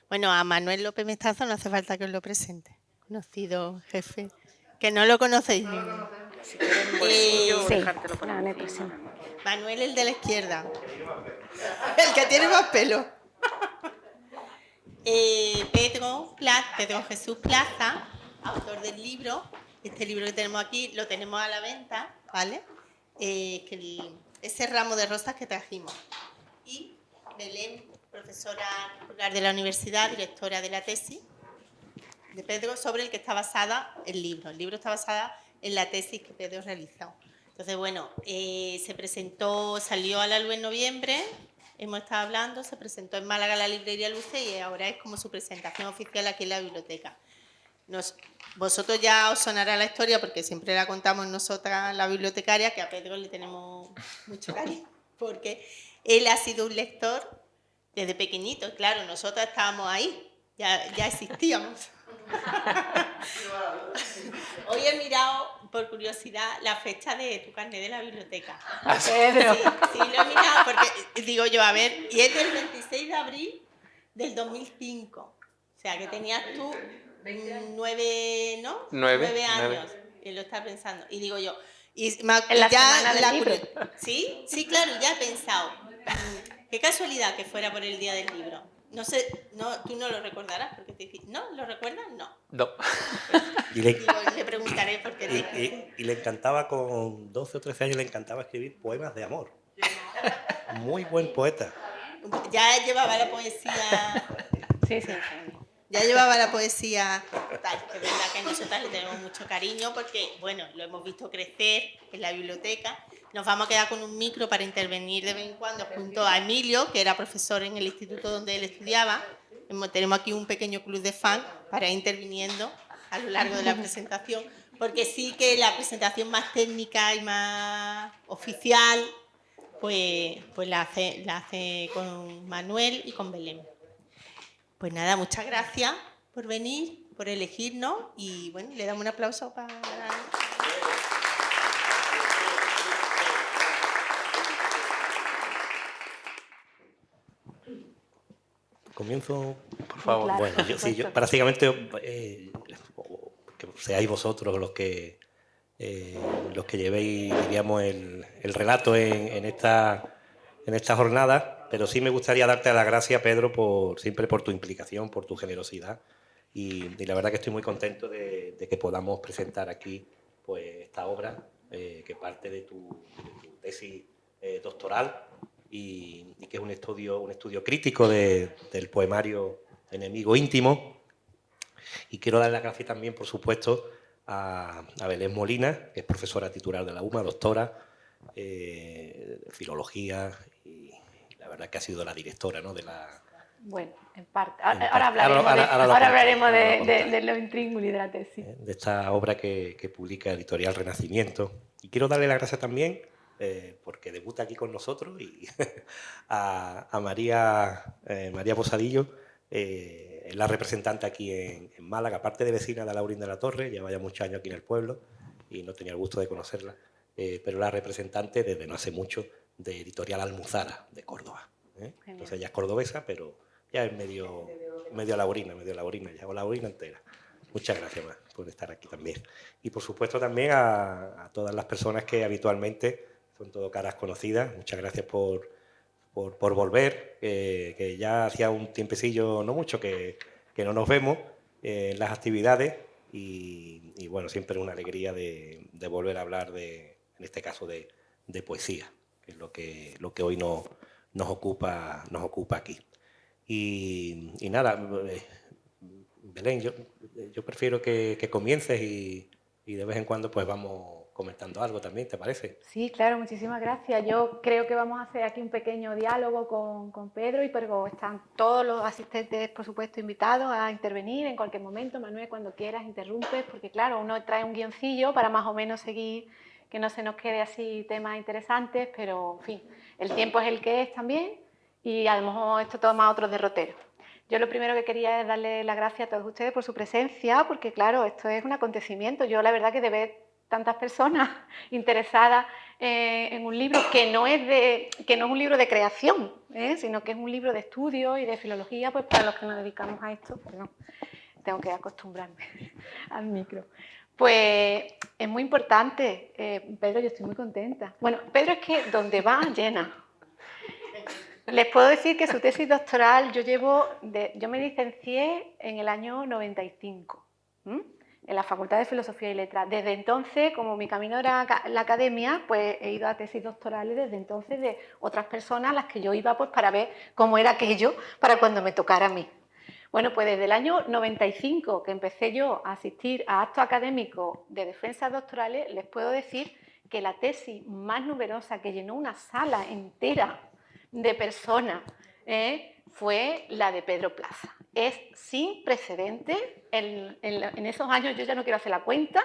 Bueno, a Manuel López Mestazo no hace falta que os lo presente. Conocido jefe. Que no lo conocéis ninguno. Si quieres bolsillo, Sí, dejártelo por no, no hay encima. presión. Manuel, el de la izquierda. El que tiene más pelo. Pedro Jesús Plaza, autor del libro. Este libro que tenemos aquí lo tenemos a la venta, ¿vale? Ese ramo de rosas que trajimos. Y Belén, profesora titular de la universidad, directora de la tesis de Pedro, sobre el que está basada el libro. El libro está basado en la tesis que Pedro realizó. Entonces, bueno, se presentó, salió a la luz en noviembre, hemos estado hablando, se presentó en Málaga la librería Luce y ahora es como su presentación oficial aquí en la biblioteca. Vosotros ya os sonará la historia porque siempre la contamos nosotras, la bibliotecaria, que a Pedro le tenemos mucho cariño, porque él ha sido un lector desde pequeñito. Claro, nosotros estábamos ahí, ya existíamos. Hoy he mirado, por curiosidad, la fecha de tu carnet de la biblioteca. Pedro. Sí, lo he mirado porque digo yo, a ver, y es del 26 de abril del 2005. O sea, que tenías tú 9, ¿no? 9 años. Y lo estás pensando. Y digo yo, En la semana del libro. Sí, claro, ya he pensado. Qué casualidad que fuera por el día del libro. No sé, tú no lo recordarás porque te dije, ¿no? ¿Lo recuerdas? No. No. Le preguntaré por qué. Y le encantaba, con 12 o 13 años, le encantaba escribir poemas de amor. Muy buen poeta. Ya llevaba la poesía. Sí. Ya llevaba la poesía total. Es verdad que nosotras le tenemos mucho cariño porque, bueno, lo hemos visto crecer en la biblioteca. Nos vamos a quedar con un micro para intervenir de vez en cuando junto a Emilio, que era profesor en el instituto donde él estudiaba. Tenemos aquí un pequeño club de fans para ir interviniendo a lo largo de la presentación, porque sí que la presentación más técnica y más oficial, pues la hace con Manuel y con Belén. Pues nada, muchas gracias por venir, por elegirnos y bueno, le damos un aplauso para... Comienzo, por favor. Claro, bueno, yo prácticamente que seáis vosotros los que llevéis, diríamos, el relato en esta jornada, pero sí me gustaría darte las gracias, Pedro, siempre por tu implicación, por tu generosidad y la verdad que estoy muy contento de que podamos presentar aquí pues esta obra que parte de tu tesis doctoral y que es un estudio crítico del poemario Enemigo íntimo. Y quiero dar las gracias también, por supuesto, a Belén Molina, que es profesora titular de la UMA, doctora de filología, y la verdad que ha sido la directora, ¿no?, de la... Bueno, en parte. Ahora hablaremos de lo intríngulo y de la tesis. De esta obra que publica Editorial Renacimiento. Y quiero darle las gracias también, porque debuta aquí con nosotros, y a María Posadillo, la representante aquí en Málaga, aparte de vecina de Laurín de la Torre, lleva ya muchos años aquí en el pueblo, y no tenía el gusto de conocerla, pero la representante desde no hace mucho de Editorial Almuzara, de Córdoba. Entonces ella es cordobesa, pero ya es medio laurina ya, o laurina entera. Muchas gracias por estar aquí también. Y por supuesto también a todas las personas que habitualmente son todo caras conocidas. Muchas gracias por volver, que ya hacía un tiempecillo, no mucho, que no nos vemos en las actividades y bueno, siempre una alegría de volver a hablar en este caso de poesía, que es lo que hoy nos ocupa aquí. Y nada, Belén, yo prefiero que comiences y de vez en cuando pues vamos comentando algo también, ¿te parece? Sí, claro, muchísimas gracias. Yo creo que vamos a hacer aquí un pequeño diálogo con Pedro, pero están todos los asistentes, por supuesto, invitados a intervenir en cualquier momento. Manuel, cuando quieras, interrumpes, porque claro, uno trae un guioncillo para más o menos seguir, que no se nos quede así temas interesantes, pero en fin, el tiempo es el que es también y a lo mejor esto toma otros derroteros. Yo lo primero que quería es darle las gracias a todos ustedes por su presencia, porque claro, esto es un acontecimiento. Yo la verdad que de ver tantas personas interesadas en un libro que no es un libro de creación, sino que es un libro de estudio y de filología, pues para los que nos dedicamos a esto, perdón, tengo que acostumbrarme al micro. Pues es muy importante, Pedro, yo estoy muy contenta. Bueno, Pedro es que donde va llena. Les puedo decir que su tesis doctoral yo me licencié en el año 95, en la Facultad de Filosofía y Letras. Desde entonces, como mi camino era la academia, pues he ido a tesis doctorales desde entonces de otras personas a las que yo iba pues para ver cómo era aquello para cuando me tocara a mí. Bueno, pues desde el año 95 que empecé yo a asistir a actos académicos de defensas doctorales, les puedo decir que la tesis más numerosa que llenó una sala entera de personas fue la de Pedro Plaza. Es sin precedentes. En esos años, yo ya no quiero hacer la cuenta,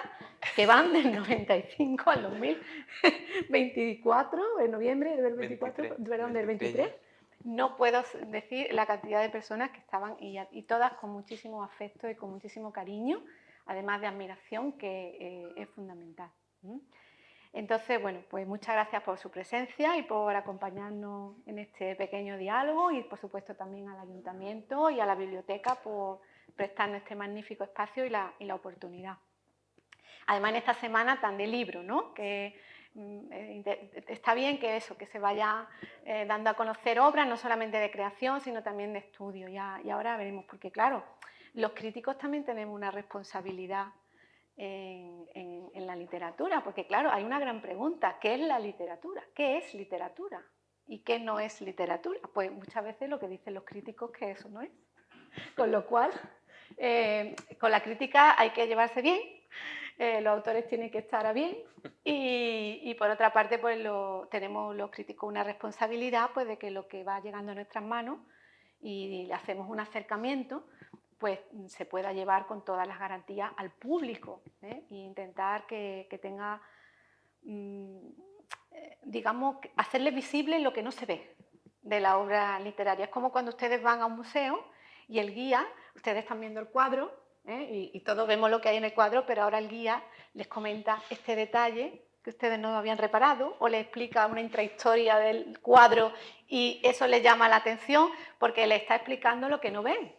que van del 95 al 2024, en noviembre del 24, perdón, del 23. No puedo decir la cantidad de personas que estaban y todas con muchísimo afecto y con muchísimo cariño, además de admiración, que es fundamental. Entonces, bueno, pues muchas gracias por su presencia y por acompañarnos en este pequeño diálogo y, por supuesto, también al Ayuntamiento y a la Biblioteca por prestarnos este magnífico espacio y la oportunidad. Además, en esta semana tan de libro, ¿no? Que está bien que se vaya dando a conocer obras, no solamente de creación, sino también de estudio. Y ahora veremos, porque claro, los críticos también tenemos una responsabilidad en la literatura, porque claro, hay una gran pregunta: ¿qué es la literatura? ¿Qué es literatura? ¿Y qué no es literatura? Pues muchas veces lo que dicen los críticos que eso no es. Con lo cual, con la crítica hay que llevarse bien, los autores tienen que estar a bien y por otra parte pues tenemos los críticos una responsabilidad pues de que lo que va llegando a nuestras manos y le hacemos un acercamiento pues se pueda llevar con todas las garantías al público e intentar que tenga, digamos, hacerle visible lo que no se ve de la obra literaria. Es como cuando ustedes van a un museo y el guía, ustedes están viendo el cuadro y todos vemos lo que hay en el cuadro, pero ahora el guía les comenta este detalle que ustedes no habían reparado o les explica una intrahistoria del cuadro y eso les llama la atención porque les está explicando lo que no ven,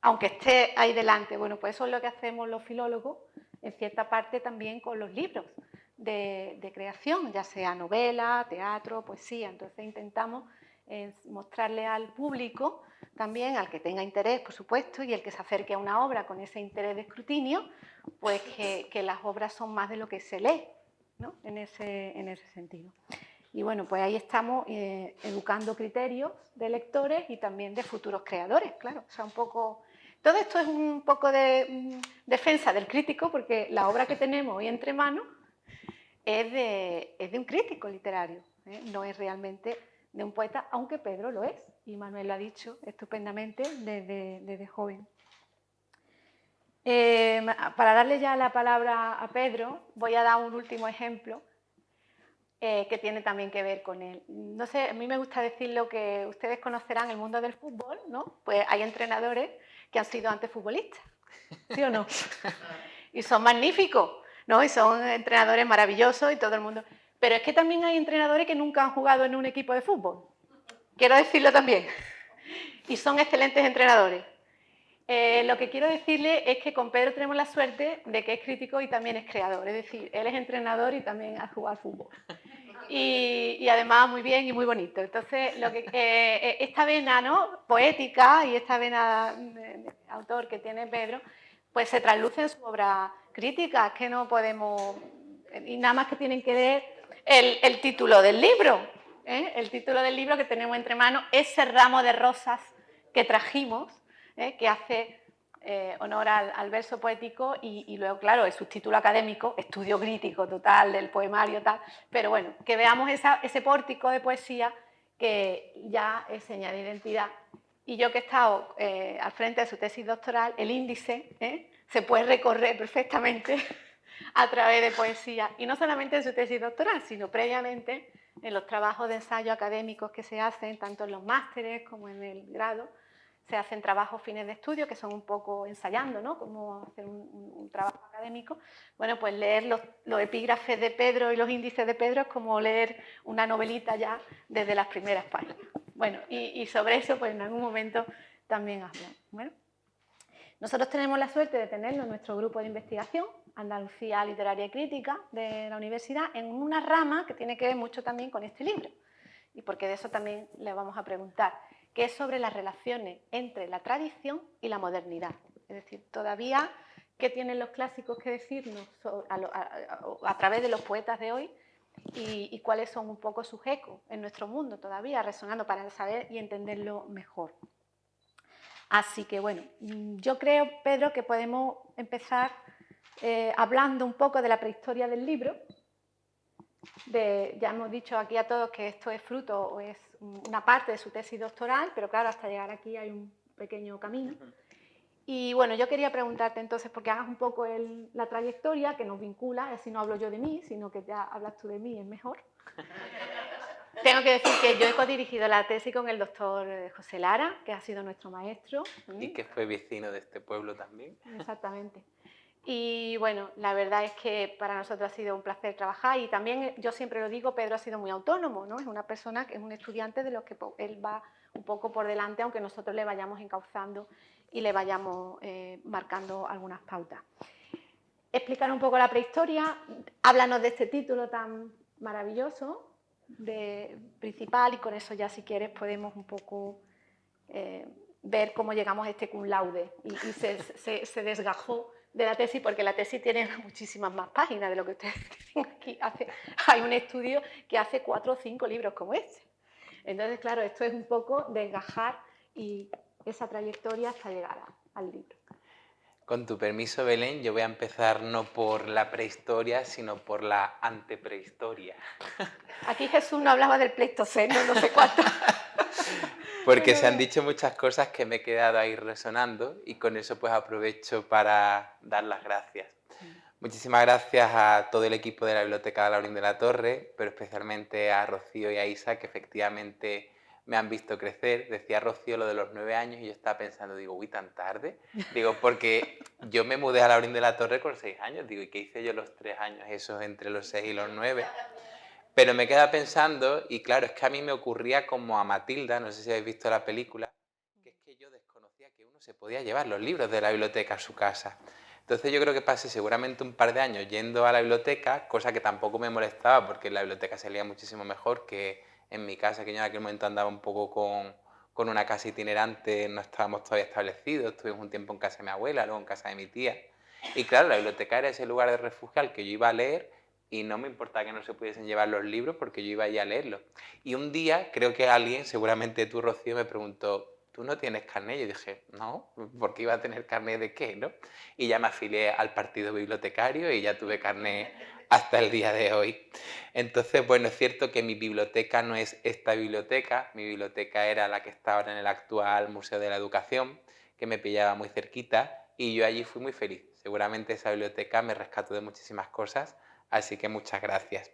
aunque esté ahí delante. Bueno, pues eso es lo que hacemos los filólogos, en cierta parte también con los libros de creación, ya sea novela, teatro, poesía. Entonces intentamos mostrarle al público, también al que tenga interés, por supuesto, y el que se acerque a una obra con ese interés de escrutinio, pues que las obras son más de lo que se lee, ¿no? en ese sentido. Y bueno, pues ahí estamos educando criterios de lectores y también de futuros creadores, claro. O sea, un poco... Todo esto es un poco de defensa del crítico, porque la obra que tenemos hoy entre manos es de un crítico literario, no es realmente de un poeta, aunque Pedro lo es, y Manuel lo ha dicho estupendamente desde joven. Para darle ya la palabra a Pedro, voy a dar un último ejemplo que tiene también que ver con él. No sé, a mí me gusta decir lo que ustedes conocerán el mundo del fútbol, ¿no? Pues hay entrenadores que han sido antes futbolistas, ¿sí o no? Y son magníficos. ¿no? Y son entrenadores maravillosos y todo el mundo. Pero es que también hay entrenadores que nunca han jugado en un equipo de fútbol. Quiero decirlo también. Y son excelentes entrenadores. Lo que quiero decirle es que con Pedro tenemos la suerte de que es crítico y también es creador. Es decir, él es entrenador y también ha jugado al fútbol. Y además muy bien y muy bonito. Entonces, esta vena, ¿no?, poética y esta vena de autor que tiene Pedro, pues se trasluce en su obra crítica. Es que no podemos... Y nada más que tienen que leer el título del libro. El título del libro que tenemos entre manos, ese ramo de rosas que trajimos, que hace honor al verso poético y luego, claro, el subtítulo académico, estudio crítico total del poemario, tal, pero bueno, que veamos ese pórtico de poesía que ya es señal de identidad. Y yo que he estado al frente de su tesis doctoral, el índice se puede recorrer perfectamente a través de poesía, y no solamente en su tesis doctoral, sino previamente en los trabajos de ensayo académicos que se hacen, tanto en los másteres como en el grado. Se hacen trabajos fines de estudio que son un poco ensayando, ¿no?, cómo hacer un trabajo académico. Bueno, pues leer los epígrafes de Pedro y los índices de Pedro es como leer una novelita ya desde las primeras páginas. Bueno, y sobre eso pues en algún momento también hablamos. Bueno, nosotros tenemos la suerte de tenerlo en nuestro grupo de investigación, Andalucía Literaria y Crítica, de la universidad, en una rama que tiene que ver mucho también con este libro. Y porque de eso también le vamos a preguntar, que es sobre las relaciones entre la tradición y la modernidad. Es decir, todavía, ¿qué tienen los clásicos que decirnos a través de los poetas de hoy? Y cuáles son un poco sus ecos en nuestro mundo todavía, resonando para saber y entenderlo mejor. Así que bueno, yo creo, Pedro, que podemos empezar hablando un poco de la prehistoria del libro. Ya hemos dicho aquí a todos que esto es fruto o es una parte de su tesis doctoral, pero claro, hasta llegar aquí hay un pequeño camino. Y bueno, yo quería preguntarte entonces, porque hagas un poco la trayectoria que nos vincula, así no hablo yo de mí, sino que ya hablas tú de mí, es mejor. Tengo que decir que yo he codirigido la tesis con el doctor José Lara, que ha sido nuestro maestro. Y que fue vecino de este pueblo también. Exactamente. Y bueno, la verdad es que para nosotros ha sido un placer trabajar, y también, yo siempre lo digo, Pedro ha sido muy autónomo, ¿no? Es una persona que es un estudiante de los que él va un poco por delante, aunque nosotros le vayamos encauzando y le vayamos marcando algunas pautas. Explicar un poco la prehistoria, háblanos de este título tan maravilloso, principal, y con eso ya, si quieres, podemos un poco ver cómo llegamos a este cum laude, y se desgajó de la tesis, porque la tesis tiene muchísimas más páginas de lo que ustedes tienen aquí. Hay un estudio que hace 4 o 5 libros como este. Entonces, claro, esto es un poco desgajar y esa trayectoria hasta llegar al libro. Con tu permiso, Belén, yo voy a empezar no por la prehistoria, sino por la anteprehistoria. Aquí Jesús no hablaba del Pleistoceno, no sé cuánto. Porque se han dicho muchas cosas que me he quedado ahí resonando, y con eso pues aprovecho para dar las gracias. Muchísimas gracias a todo el equipo de la Biblioteca de Laurín de la Torre, pero especialmente a Rocío y a Isa, que efectivamente me han visto crecer. Decía Rocío lo de los 9 años y yo estaba pensando, digo, uy, tan tarde. Digo, porque yo me mudé a Laurín de la Torre con 6 años. Digo, ¿y qué hice yo los 3 años esos entre los 6 y los 9? Pero me queda pensando, y claro, es que a mí me ocurría como a Matilda, no sé si habéis visto la película, que es que yo desconocía que uno se podía llevar los libros de la biblioteca a su casa. Entonces yo creo que pasé seguramente un par de años yendo a la biblioteca, cosa que tampoco me molestaba porque en la biblioteca se leía muchísimo mejor que en mi casa, que yo en aquel momento andaba un poco con una casa itinerante, no estábamos todavía establecidos, estuvimos un tiempo en casa de mi abuela, luego en casa de mi tía. Y claro, la biblioteca era ese lugar de refugio al que yo iba a leer, y no me importaba que no se pudiesen llevar los libros porque yo iba allí a leerlos. Y un día creo que alguien, seguramente tú, Rocío, me preguntó, ¿tú no tienes carnet? Y yo dije, no, ¿por qué iba a tener carnet de qué, no? Y ya me afilié al partido bibliotecario y ya tuve carnet hasta el día de hoy. Entonces, bueno, es cierto que mi biblioteca no es esta biblioteca, mi biblioteca era la que está ahora en el actual Museo de la Educación, que me pillaba muy cerquita, y yo allí fui muy feliz. Seguramente esa biblioteca me rescató de muchísimas cosas, así que muchas gracias.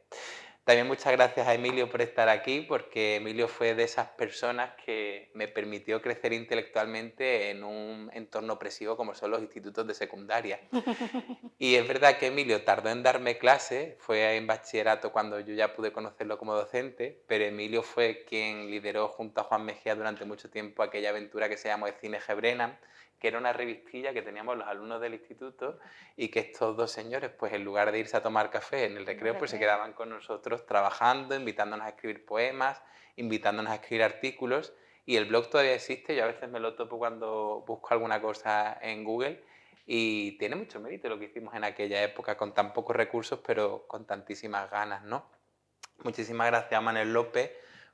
También muchas gracias a Emilio por estar aquí, porque Emilio fue de esas personas que me permitió crecer intelectualmente en un entorno opresivo como son los institutos de secundaria. Y es verdad que Emilio tardó en darme clase, fue en bachillerato cuando yo ya pude conocerlo como docente, pero Emilio fue quien lideró junto a Juan Mejía durante mucho tiempo aquella aventura que se llamó Cine Gebrenan, que era una revistilla que teníamos los alumnos del instituto y que estos dos señores, pues en lugar de irse a tomar café en el recreo, pues se quedaban con nosotros trabajando, invitándonos a escribir poemas, invitándonos a escribir artículos, y el blog todavía existe. Yo a veces me lo topo cuando busco alguna cosa en Google y tiene mucho mérito lo que hicimos en aquella época con tan pocos recursos pero con tantísimas ganas, ¿no? Muchísimas gracias a Manuel López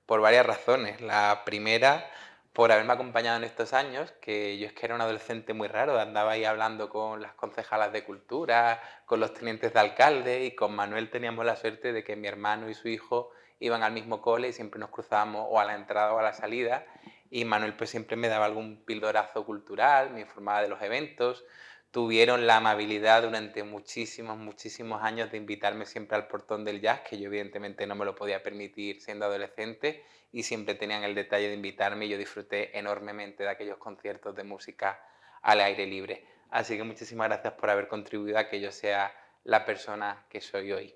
por varias razones. La primera, por haberme acompañado en estos años, que yo es que era un adolescente muy raro, andaba ahí hablando con las concejalas de cultura, con los tenientes de alcalde, y con Manuel teníamos la suerte de que mi hermano y su hijo iban al mismo cole y siempre nos cruzábamos o a la entrada o a la salida, y Manuel pues siempre me daba algún pildorazo cultural, me informaba de los eventos. Tuvieron la amabilidad durante muchísimos años de invitarme siempre al portón del jazz, que yo evidentemente no me lo podía permitir siendo adolescente, y siempre tenían el detalle de invitarme, y yo disfruté enormemente de aquellos conciertos de música al aire libre. Así que muchísimas gracias por haber contribuido a que yo sea la persona que soy hoy.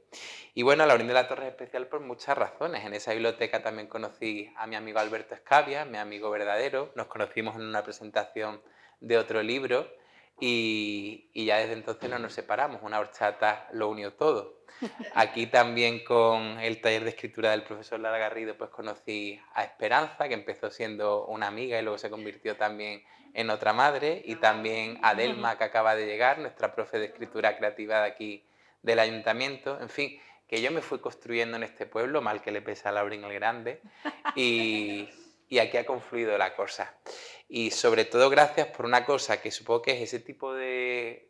Y bueno, Laurín de la Torre es especial por muchas razones. En esa biblioteca también conocí a mi amigo Alberto Escavia, mi amigo verdadero. Nos conocimos en una presentación de otro libro, y ya desde entonces no nos separamos, una horchata lo unió todo. Aquí también con el taller de escritura del profesor Lara Garrido pues conocí a Esperanza, que empezó siendo una amiga y luego se convirtió también en otra madre, y también a Delma, que acaba de llegar, nuestra profe de escritura creativa de aquí del ayuntamiento. En fin, que yo me fui construyendo en este pueblo, mal que le pese a Laurín el Grande, y aquí ha confluido la cosa. Y sobre todo gracias por una cosa que supongo que es ese tipo de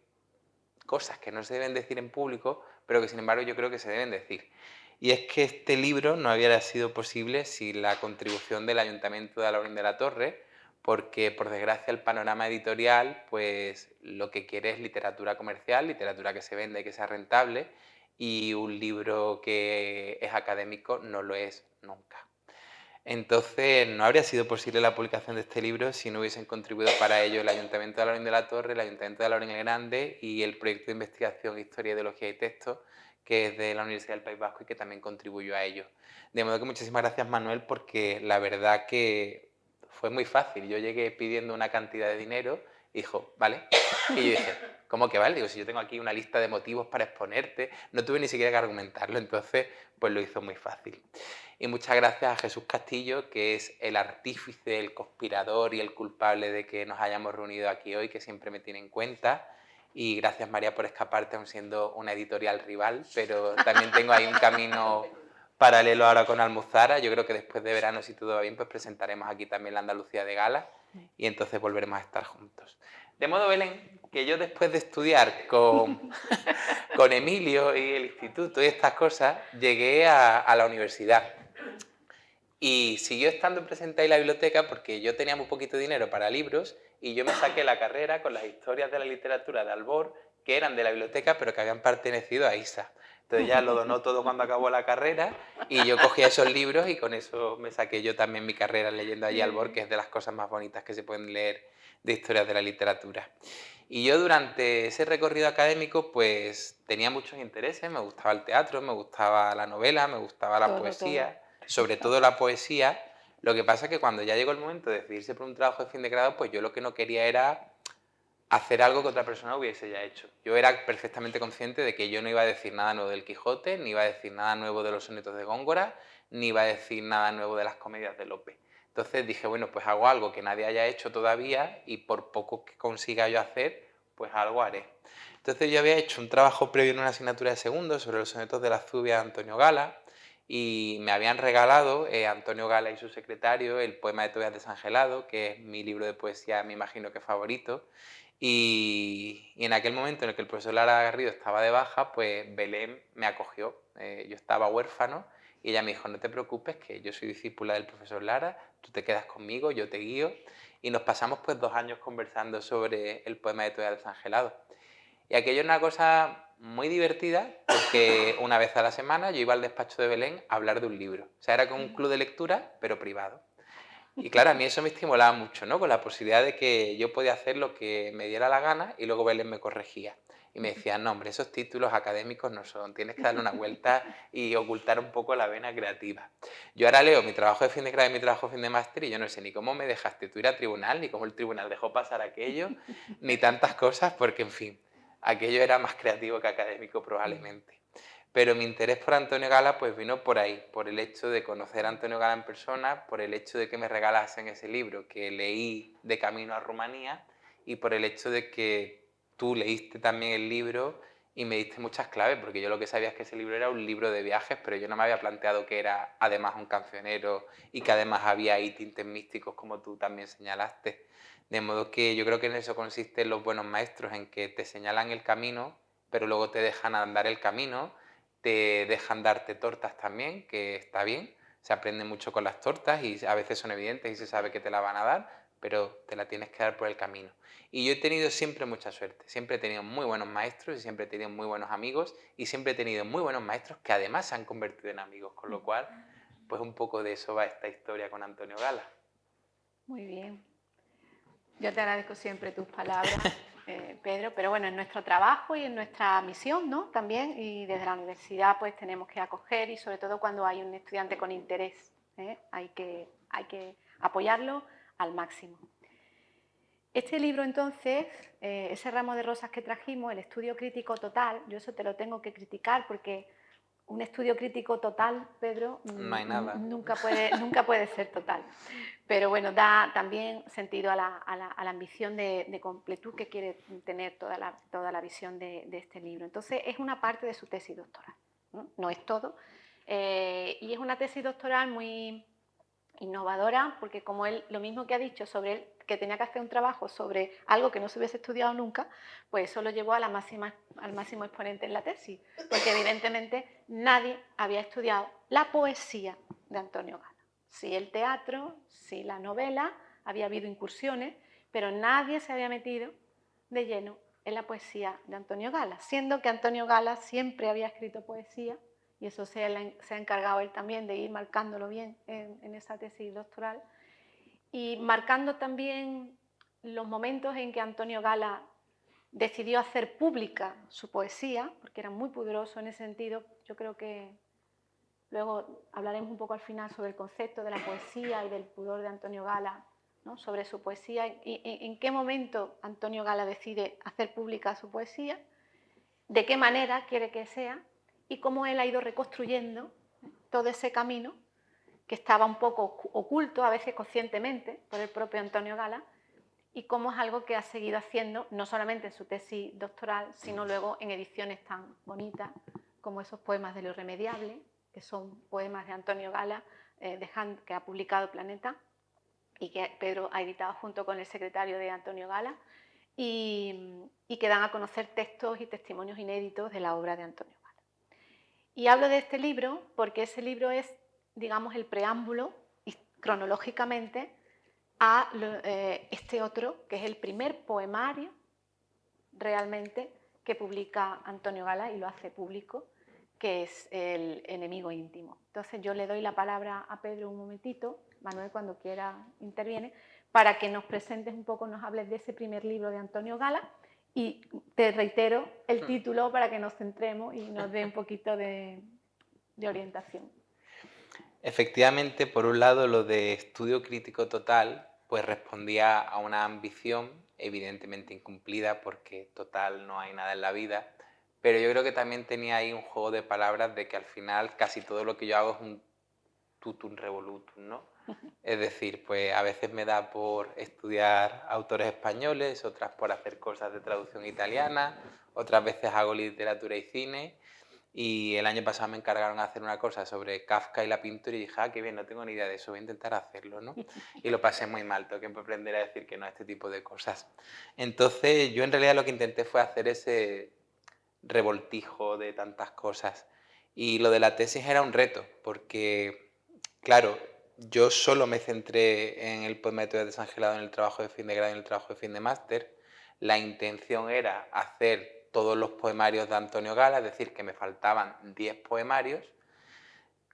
cosas que no se deben decir en público, pero que sin embargo yo creo que se deben decir. Y es que este libro no hubiera sido posible sin la contribución del Ayuntamiento de Alhaurín de la Torre, porque por desgracia el panorama editorial pues lo que quiere es literatura comercial, literatura que se venda y que sea rentable, y un libro que es académico no lo es nunca. Entonces, no habría sido posible la publicación de este libro si no hubiesen contribuido para ello el Ayuntamiento de Alhaurín de la Torre, el Ayuntamiento de Alhaurín el Grande y el proyecto de investigación Historia, Ideología y Texto, que es de la Universidad del País Vasco y que también contribuyó a ello. De modo que muchísimas gracias, Manuel, porque la verdad que fue muy fácil. Yo llegué pidiendo una cantidad de dinero y dijo, ¿vale? Y yo dije, ¿cómo que vale? Digo, si yo tengo aquí una lista de motivos para exponerte, no tuve ni siquiera que argumentarlo, entonces pues lo hizo muy fácil. Y muchas gracias a Jesús Castillo, que es el artífice, el conspirador y el culpable de que nos hayamos reunido aquí hoy, que siempre me tiene en cuenta. Y gracias, María, por escaparte, aun siendo una editorial rival, pero también tengo ahí un camino paralelo ahora con Almuzara. Yo creo que después de verano, si todo va bien, pues presentaremos aquí también la Andalucía de Gala y entonces volveremos a estar juntos. De modo, Belén, que yo después de estudiar con Emilio y el instituto y estas cosas, llegué a la universidad. Y siguió estando presente ahí la biblioteca porque yo tenía muy poquito dinero para libros y yo me saqué la carrera con las historias de la literatura de Albor, que eran de la biblioteca pero que habían pertenecido a ISA. Entonces ya lo donó todo cuando acabó la carrera y yo cogía esos libros y con eso me saqué yo también mi carrera leyendo allí Albor, que es de las cosas más bonitas que se pueden leer de historias de la literatura. Y yo durante ese recorrido académico pues tenía muchos intereses, me gustaba el teatro, me gustaba la novela, me gustaba la poesía, sobre todo la poesía. Lo que pasa es que cuando ya llegó el momento de decidirse por un trabajo de fin de grado, pues yo lo que no quería era hacer algo que otra persona hubiese ya hecho. Yo era perfectamente consciente de que yo no iba a decir nada nuevo del Quijote, ni iba a decir nada nuevo de los sonetos de Góngora, ni iba a decir nada nuevo de las comedias de Lope. Entonces dije, bueno, pues hago algo que nadie haya hecho todavía y por poco que consiga yo hacer, pues algo haré. Entonces yo había hecho un trabajo previo en una asignatura de segundo sobre los sonetos de la Zubia de Antonio Gala y me habían regalado Antonio Gala y su secretario el poema de Tobias desangelado, que es mi libro de poesía, me imagino que favorito. Y en aquel momento en el que el profesor Lara Garrido estaba de baja, pues Belén me acogió. Yo estaba huérfano y ella me dijo, no te preocupes, que yo soy discípula del profesor Lara, tú te quedas conmigo, yo te guío. Y nos pasamos pues 2 años conversando sobre el poema de Tobias desangelado. Y aquello es una cosa muy divertida porque una vez a la semana yo iba al despacho de Belén a hablar de un libro. O sea, era como un club de lectura, pero privado. Y claro, a mí eso me estimulaba mucho, ¿no? Con la posibilidad de que yo podía hacer lo que me diera la gana y luego Belén me corregía. Y me decía, no, hombre, esos títulos académicos no son, tienes que darle una vuelta y ocultar un poco la vena creativa. Yo ahora leo mi trabajo de fin de grado y mi trabajo de fin de máster y yo no sé ni cómo me dejaste tú ir a tribunal, ni cómo el tribunal dejó pasar aquello, ni tantas cosas, porque, en fin, aquello era más creativo que académico probablemente. Pero mi interés por Antonio Gala pues vino por ahí, por el hecho de conocer a Antonio Gala en persona, por el hecho de que me regalasen ese libro que leí de camino a Rumanía y por el hecho de que tú leíste también el libro y me diste muchas claves, porque yo lo que sabía es que ese libro era un libro de viajes, pero yo no me había planteado que era además un cancionero y que además había ahí tintes místicos como tú también señalaste. De modo que yo creo que en eso consisten los buenos maestros, en que te señalan el camino, pero luego te dejan andar el camino, te dejan darte tortas también, que está bien, se aprende mucho con las tortas y a veces son evidentes y se sabe que te la van a dar, pero te la tienes que dar por el camino. Y yo he tenido siempre mucha suerte, siempre he tenido muy buenos maestros y siempre he tenido muy buenos amigos y siempre he tenido muy buenos maestros que además se han convertido en amigos, con lo cual, pues un poco de eso va esta historia con Antonio Gala. Muy bien. Yo te agradezco siempre tus palabras, Pedro, pero bueno, en nuestro trabajo y en nuestra misión, ¿no? También, y desde la universidad pues tenemos que acoger y sobre todo cuando hay un estudiante con interés, hay que apoyarlo al máximo. Este libro entonces, ese ramo de rosas que trajimos, el estudio crítico total, yo eso te lo tengo que criticar porque un estudio crítico total, Pedro, No hay nada. nunca puede ser total. Pero bueno, da también sentido a la ambición de completud que quiere tener toda la visión de este libro. Entonces, es una parte de su tesis doctoral, no es todo. Y es una tesis doctoral muy innovadora, porque como él, lo mismo que ha dicho sobre él, que tenía que hacer un trabajo sobre algo que no se hubiese estudiado nunca, pues eso lo llevó a al máximo exponente en la tesis, porque evidentemente nadie había estudiado la poesía de Antonio Gala. Sí el teatro, sí la novela, había habido incursiones, pero nadie se había metido de lleno en la poesía de Antonio Gala, siendo que Antonio Gala siempre había escrito poesía, y eso se ha encargado él también de ir marcándolo bien en esa tesis doctoral, y marcando también los momentos en que Antonio Gala decidió hacer pública su poesía, porque era muy poderoso en ese sentido. Yo creo que luego hablaremos un poco al final sobre el concepto de la poesía y del pudor de Antonio Gala, ¿no? Sobre su poesía y en qué momento Antonio Gala decide hacer pública su poesía, de qué manera quiere que sea y cómo él ha ido reconstruyendo todo ese camino que estaba un poco oculto, a veces conscientemente, por el propio Antonio Gala, y cómo es algo que ha seguido haciendo, no solamente en su tesis doctoral, sino luego en ediciones tan bonitas como esos poemas de lo irremediable, que son poemas de Antonio Gala, que ha publicado Planeta, y que Pedro ha editado junto con el secretario de Antonio Gala, y que dan a conocer textos y testimonios inéditos de la obra de Antonio Gala. Y hablo de este libro porque ese libro es, digamos, el preámbulo cronológicamente a este otro, que es el primer poemario realmente que publica Antonio Gala y lo hace público, que es El enemigo íntimo. Entonces yo le doy la palabra a Pedro un momentito, Manuel cuando quiera interviene, para que nos presentes un poco, nos hables de ese primer libro de Antonio Gala y te reitero el título para que nos centremos y nos dé un poquito de orientación. Efectivamente, por un lado, lo de estudio crítico total, pues respondía a una ambición evidentemente incumplida porque total no hay nada en la vida, pero yo creo que también tenía ahí un juego de palabras de que al final casi todo lo que yo hago es un tutum revolutum, ¿no? Es decir, pues a veces me da por estudiar autores españoles, otras por hacer cosas de traducción italiana, otras veces hago literatura y cine. Y el año pasado me encargaron de hacer una cosa sobre Kafka y la pintura y dije, qué bien, no tengo ni idea de eso, voy a intentar hacerlo, ¿no? Y lo pasé muy mal, tengo que aprender a decir que no a este tipo de cosas. Entonces yo en realidad lo que intenté fue hacer ese revoltijo de tantas cosas. Y lo de la tesis era un reto, porque, claro, yo solo me centré en el poema de Teodoro Desangelado en el trabajo de fin de grado y en el trabajo de fin de máster. La intención era hacer todos los poemarios de Antonio Gala, es decir, que me faltaban 10 poemarios.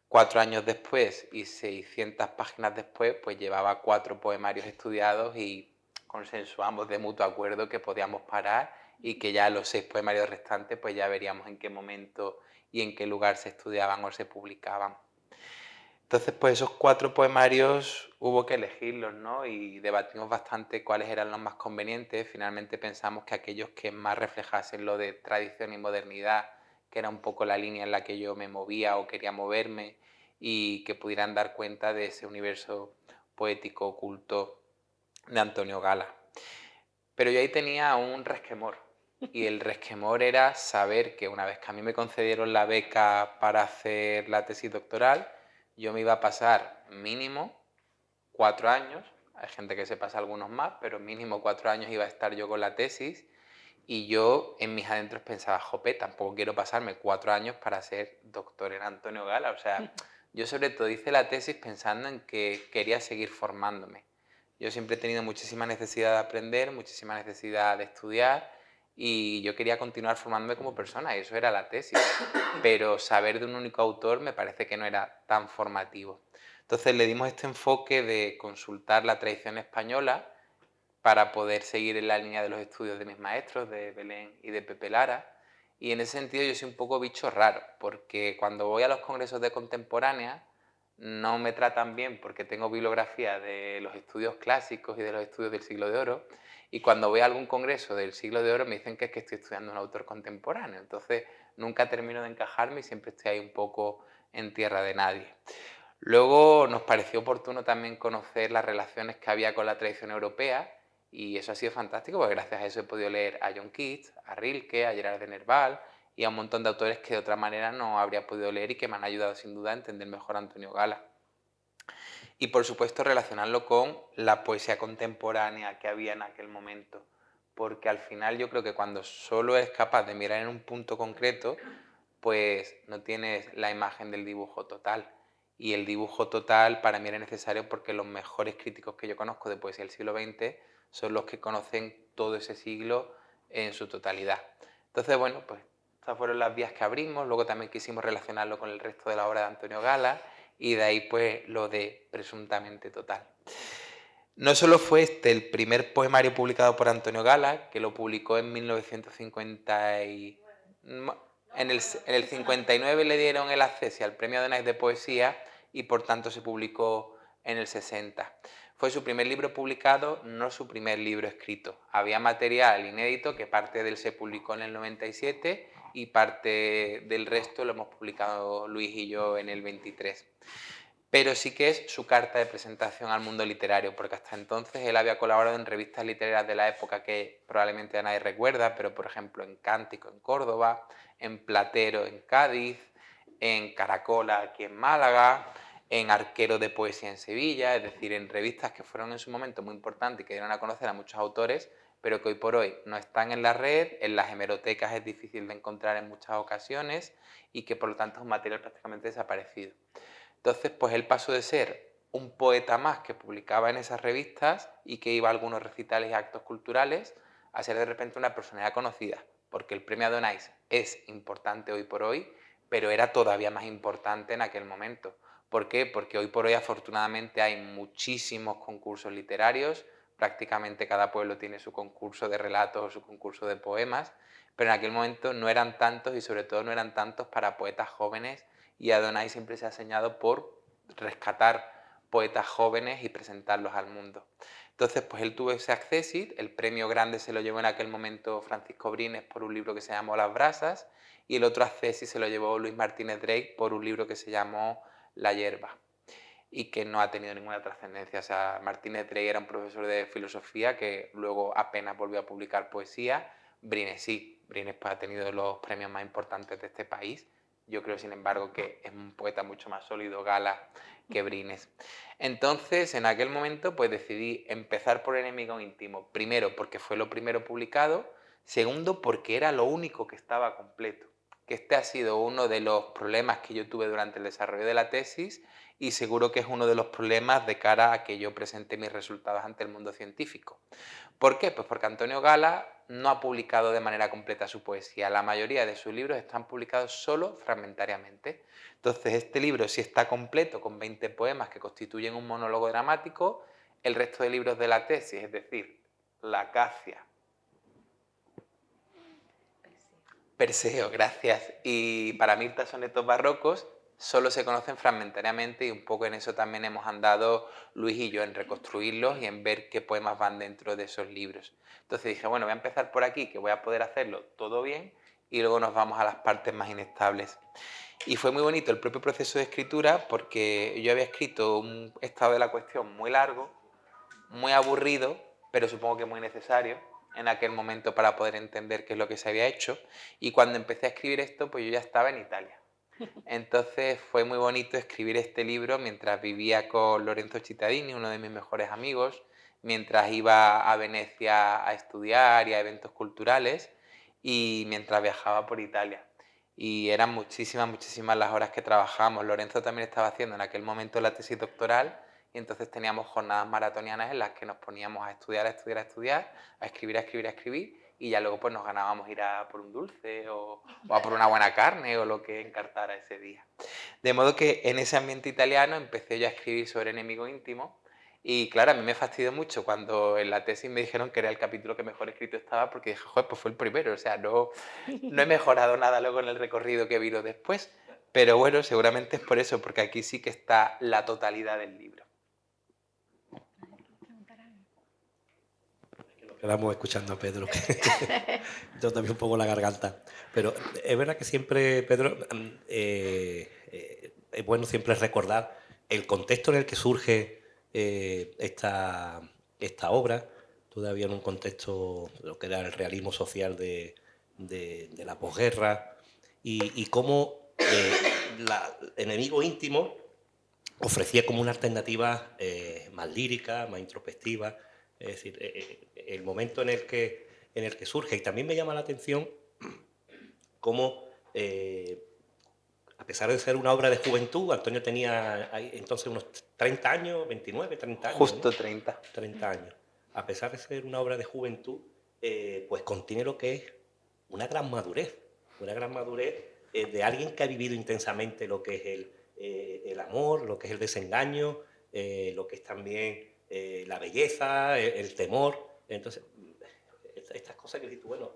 4 años después y 600 páginas después, pues llevaba 4 poemarios estudiados y consensuamos de mutuo acuerdo que podíamos parar y que ya los 6 poemarios restantes, pues ya veríamos en qué momento y en qué lugar se estudiaban o se publicaban. Entonces, pues esos 4 poemarios hubo que elegirlos, ¿no? Y debatimos bastante cuáles eran los más convenientes. Finalmente pensamos que aquellos que más reflejasen lo de tradición y modernidad, que era un poco la línea en la que yo me movía o quería moverme, y que pudieran dar cuenta de ese universo poético oculto de Antonio Gala. Pero yo ahí tenía un resquemor, y el resquemor era saber que una vez que a mí me concedieron la beca para hacer la tesis doctoral, yo me iba a pasar mínimo 4 años, hay gente que se pasa algunos más, pero mínimo 4 años iba a estar yo con la tesis, y yo en mis adentros pensaba, jope, tampoco quiero pasarme 4 años para ser doctor en Antonio Gala. O sea, yo sobre todo hice la tesis pensando en que quería seguir formándome. Yo siempre he tenido muchísima necesidad de aprender, muchísima necesidad de estudiar, y yo quería continuar formándome como persona, y eso era la tesis. Pero saber de un único autor me parece que no era tan formativo. Entonces le dimos este enfoque de consultar la tradición española para poder seguir en la línea de los estudios de mis maestros, de Belén y de Pepe Lara. Y en ese sentido yo soy un poco bicho raro, porque cuando voy a los congresos de contemporánea no me tratan bien porque tengo bibliografía de los estudios clásicos y de los estudios del siglo de oro, y cuando voy a algún congreso del siglo de oro me dicen que es que estoy estudiando un autor contemporáneo. Entonces nunca termino de encajarme y siempre estoy ahí un poco en tierra de nadie. Luego nos pareció oportuno también conocer las relaciones que había con la tradición europea, y eso ha sido fantástico porque gracias a eso he podido leer a John Keats, a Rilke, a Gerard de Nerval y a un montón de autores que de otra manera no habría podido leer y que me han ayudado sin duda a entender mejor a Antonio Gala. Y por supuesto relacionarlo con la poesía contemporánea que había en aquel momento, porque al final yo creo que cuando solo eres capaz de mirar en un punto concreto, pues no tienes la imagen del dibujo total. Y el dibujo total para mí era necesario porque los mejores críticos que yo conozco de poesía del siglo XX son los que conocen todo ese siglo en su totalidad. Entonces, bueno, pues estas fueron las vías que abrimos. Luego también quisimos relacionarlo con el resto de la obra de Antonio Gala, y de ahí pues lo de presuntamente total. No solo fue este el primer poemario publicado por Antonio Gala, que lo publicó en 1950 y... En el 59 le dieron el acceso al Premio Donay de Poesía y por tanto se publicó en el 60. Fue su primer libro publicado, no su primer libro escrito. Había material inédito que parte de él se publicó en el 97 y parte del resto lo hemos publicado Luis y yo en el 23. Pero sí que es su carta de presentación al mundo literario, porque hasta entonces él había colaborado en revistas literarias de la época que probablemente a nadie recuerda, pero por ejemplo en Cántico en Córdoba, en Platero en Cádiz, en Caracola aquí en Málaga, en Arquero de Poesía en Sevilla, es decir, en revistas que fueron en su momento muy importantes y que dieron a conocer a muchos autores, pero que hoy por hoy no están en la red, en las hemerotecas es difícil de encontrar en muchas ocasiones y que por lo tanto es un material prácticamente desaparecido. Entonces, pues él pasó de ser un poeta más que publicaba en esas revistas y que iba a algunos recitales y actos culturales, a ser de repente una personalidad conocida, porque el premio Adonais es importante hoy por hoy, pero era todavía más importante en aquel momento. ¿Por qué? Porque hoy por hoy afortunadamente hay muchísimos concursos literarios, prácticamente cada pueblo tiene su concurso de relatos o su concurso de poemas, pero en aquel momento no eran tantos y sobre todo no eran tantos para poetas jóvenes, y Adonai siempre se ha señalado por rescatar poetas jóvenes y presentarlos al mundo. Entonces, pues él tuvo ese accésit, el premio grande se lo llevó en aquel momento Francisco Brines por un libro que se llamó Las brasas, y el otro accésit se lo llevó Luis Martínez Drake por un libro que se llamó La hierba, y que no ha tenido ninguna trascendencia. O sea, Martínez Drake era un profesor de filosofía que luego apenas volvió a publicar poesía. Brines sí, Brines pues ha tenido los premios más importantes de este país. Yo creo, sin embargo, que es un poeta mucho más sólido Gala que Brines. Entonces, en aquel momento, pues decidí empezar por Enemigo íntimo. Primero, porque fue lo primero publicado. Segundo, porque era lo único que estaba completo. que este ha sido uno de los problemas que yo tuve durante el desarrollo de la tesis y seguro que es uno de los problemas de cara a que yo presente mis resultados ante el mundo científico. ¿Por qué? Pues porque Antonio Gala no ha publicado de manera completa su poesía. La mayoría de sus libros están publicados solo fragmentariamente. Entonces, este libro sí está completo con 20 poemas que constituyen un monólogo dramático. El resto de libros de la tesis, es decir, La Acacia, Perseo, gracias, y Para Mirta, sonetos barrocos, solo se conocen fragmentariamente, y un poco en eso también hemos andado Luis y yo, en reconstruirlos y en ver qué poemas van dentro de esos libros. Entonces dije, bueno, voy a empezar por aquí, que voy a poder hacerlo todo bien, y luego nos vamos a las partes más inestables. Y fue muy bonito el propio proceso de escritura, porque yo había escrito un estado de la cuestión muy largo, muy aburrido, pero supongo que muy necesario en aquel momento para poder entender qué es lo que se había hecho. Y cuando empecé a escribir esto, pues yo ya estaba en Italia. Entonces fue muy bonito escribir este libro mientras vivía con Lorenzo Cittadini, uno de mis mejores amigos, mientras iba a Venecia a estudiar y a eventos culturales, y mientras viajaba por Italia. Y eran muchísimas las horas que trabajábamos. Lorenzo también estaba haciendo en aquel momento la tesis doctoral, y entonces teníamos jornadas maratonianas en las que nos poníamos a estudiar, a escribir, y ya luego pues nos ganábamos ir a por un dulce o a por una buena carne o lo que encartara ese día. De modo que en ese ambiente italiano empecé yo a escribir sobre Enemigo Íntimo, y claro, a mí me fastidió mucho cuando en la tesis me dijeron que era el capítulo que mejor escrito estaba, porque dije, joder, pues fue el primero, o sea, no he mejorado nada luego en el recorrido que vino después, pero bueno, seguramente es por eso, porque aquí sí que está la totalidad del libro. Quedamos escuchando a Pedro, que yo también un poco la garganta. Pero es verdad que siempre, Pedro, es bueno siempre recordar el contexto en el que surge esta obra, todavía en un contexto de lo que era el realismo social de la posguerra, y cómo Enemigo Íntimo ofrecía como una alternativa más lírica, más introspectiva. Es decir, el momento en el que surge. Y también me llama la atención cómo, a pesar de ser una obra de juventud, Antonio tenía entonces unos 30 años, 29, 30 años. Justo ¿no? 30. 30 años. A pesar de ser una obra de juventud, pues contiene lo que es una gran madurez de alguien que ha vivido intensamente lo que es el amor, lo que es el desengaño, lo que es también la belleza, el temor. Entonces, estas cosas que dices tú, bueno,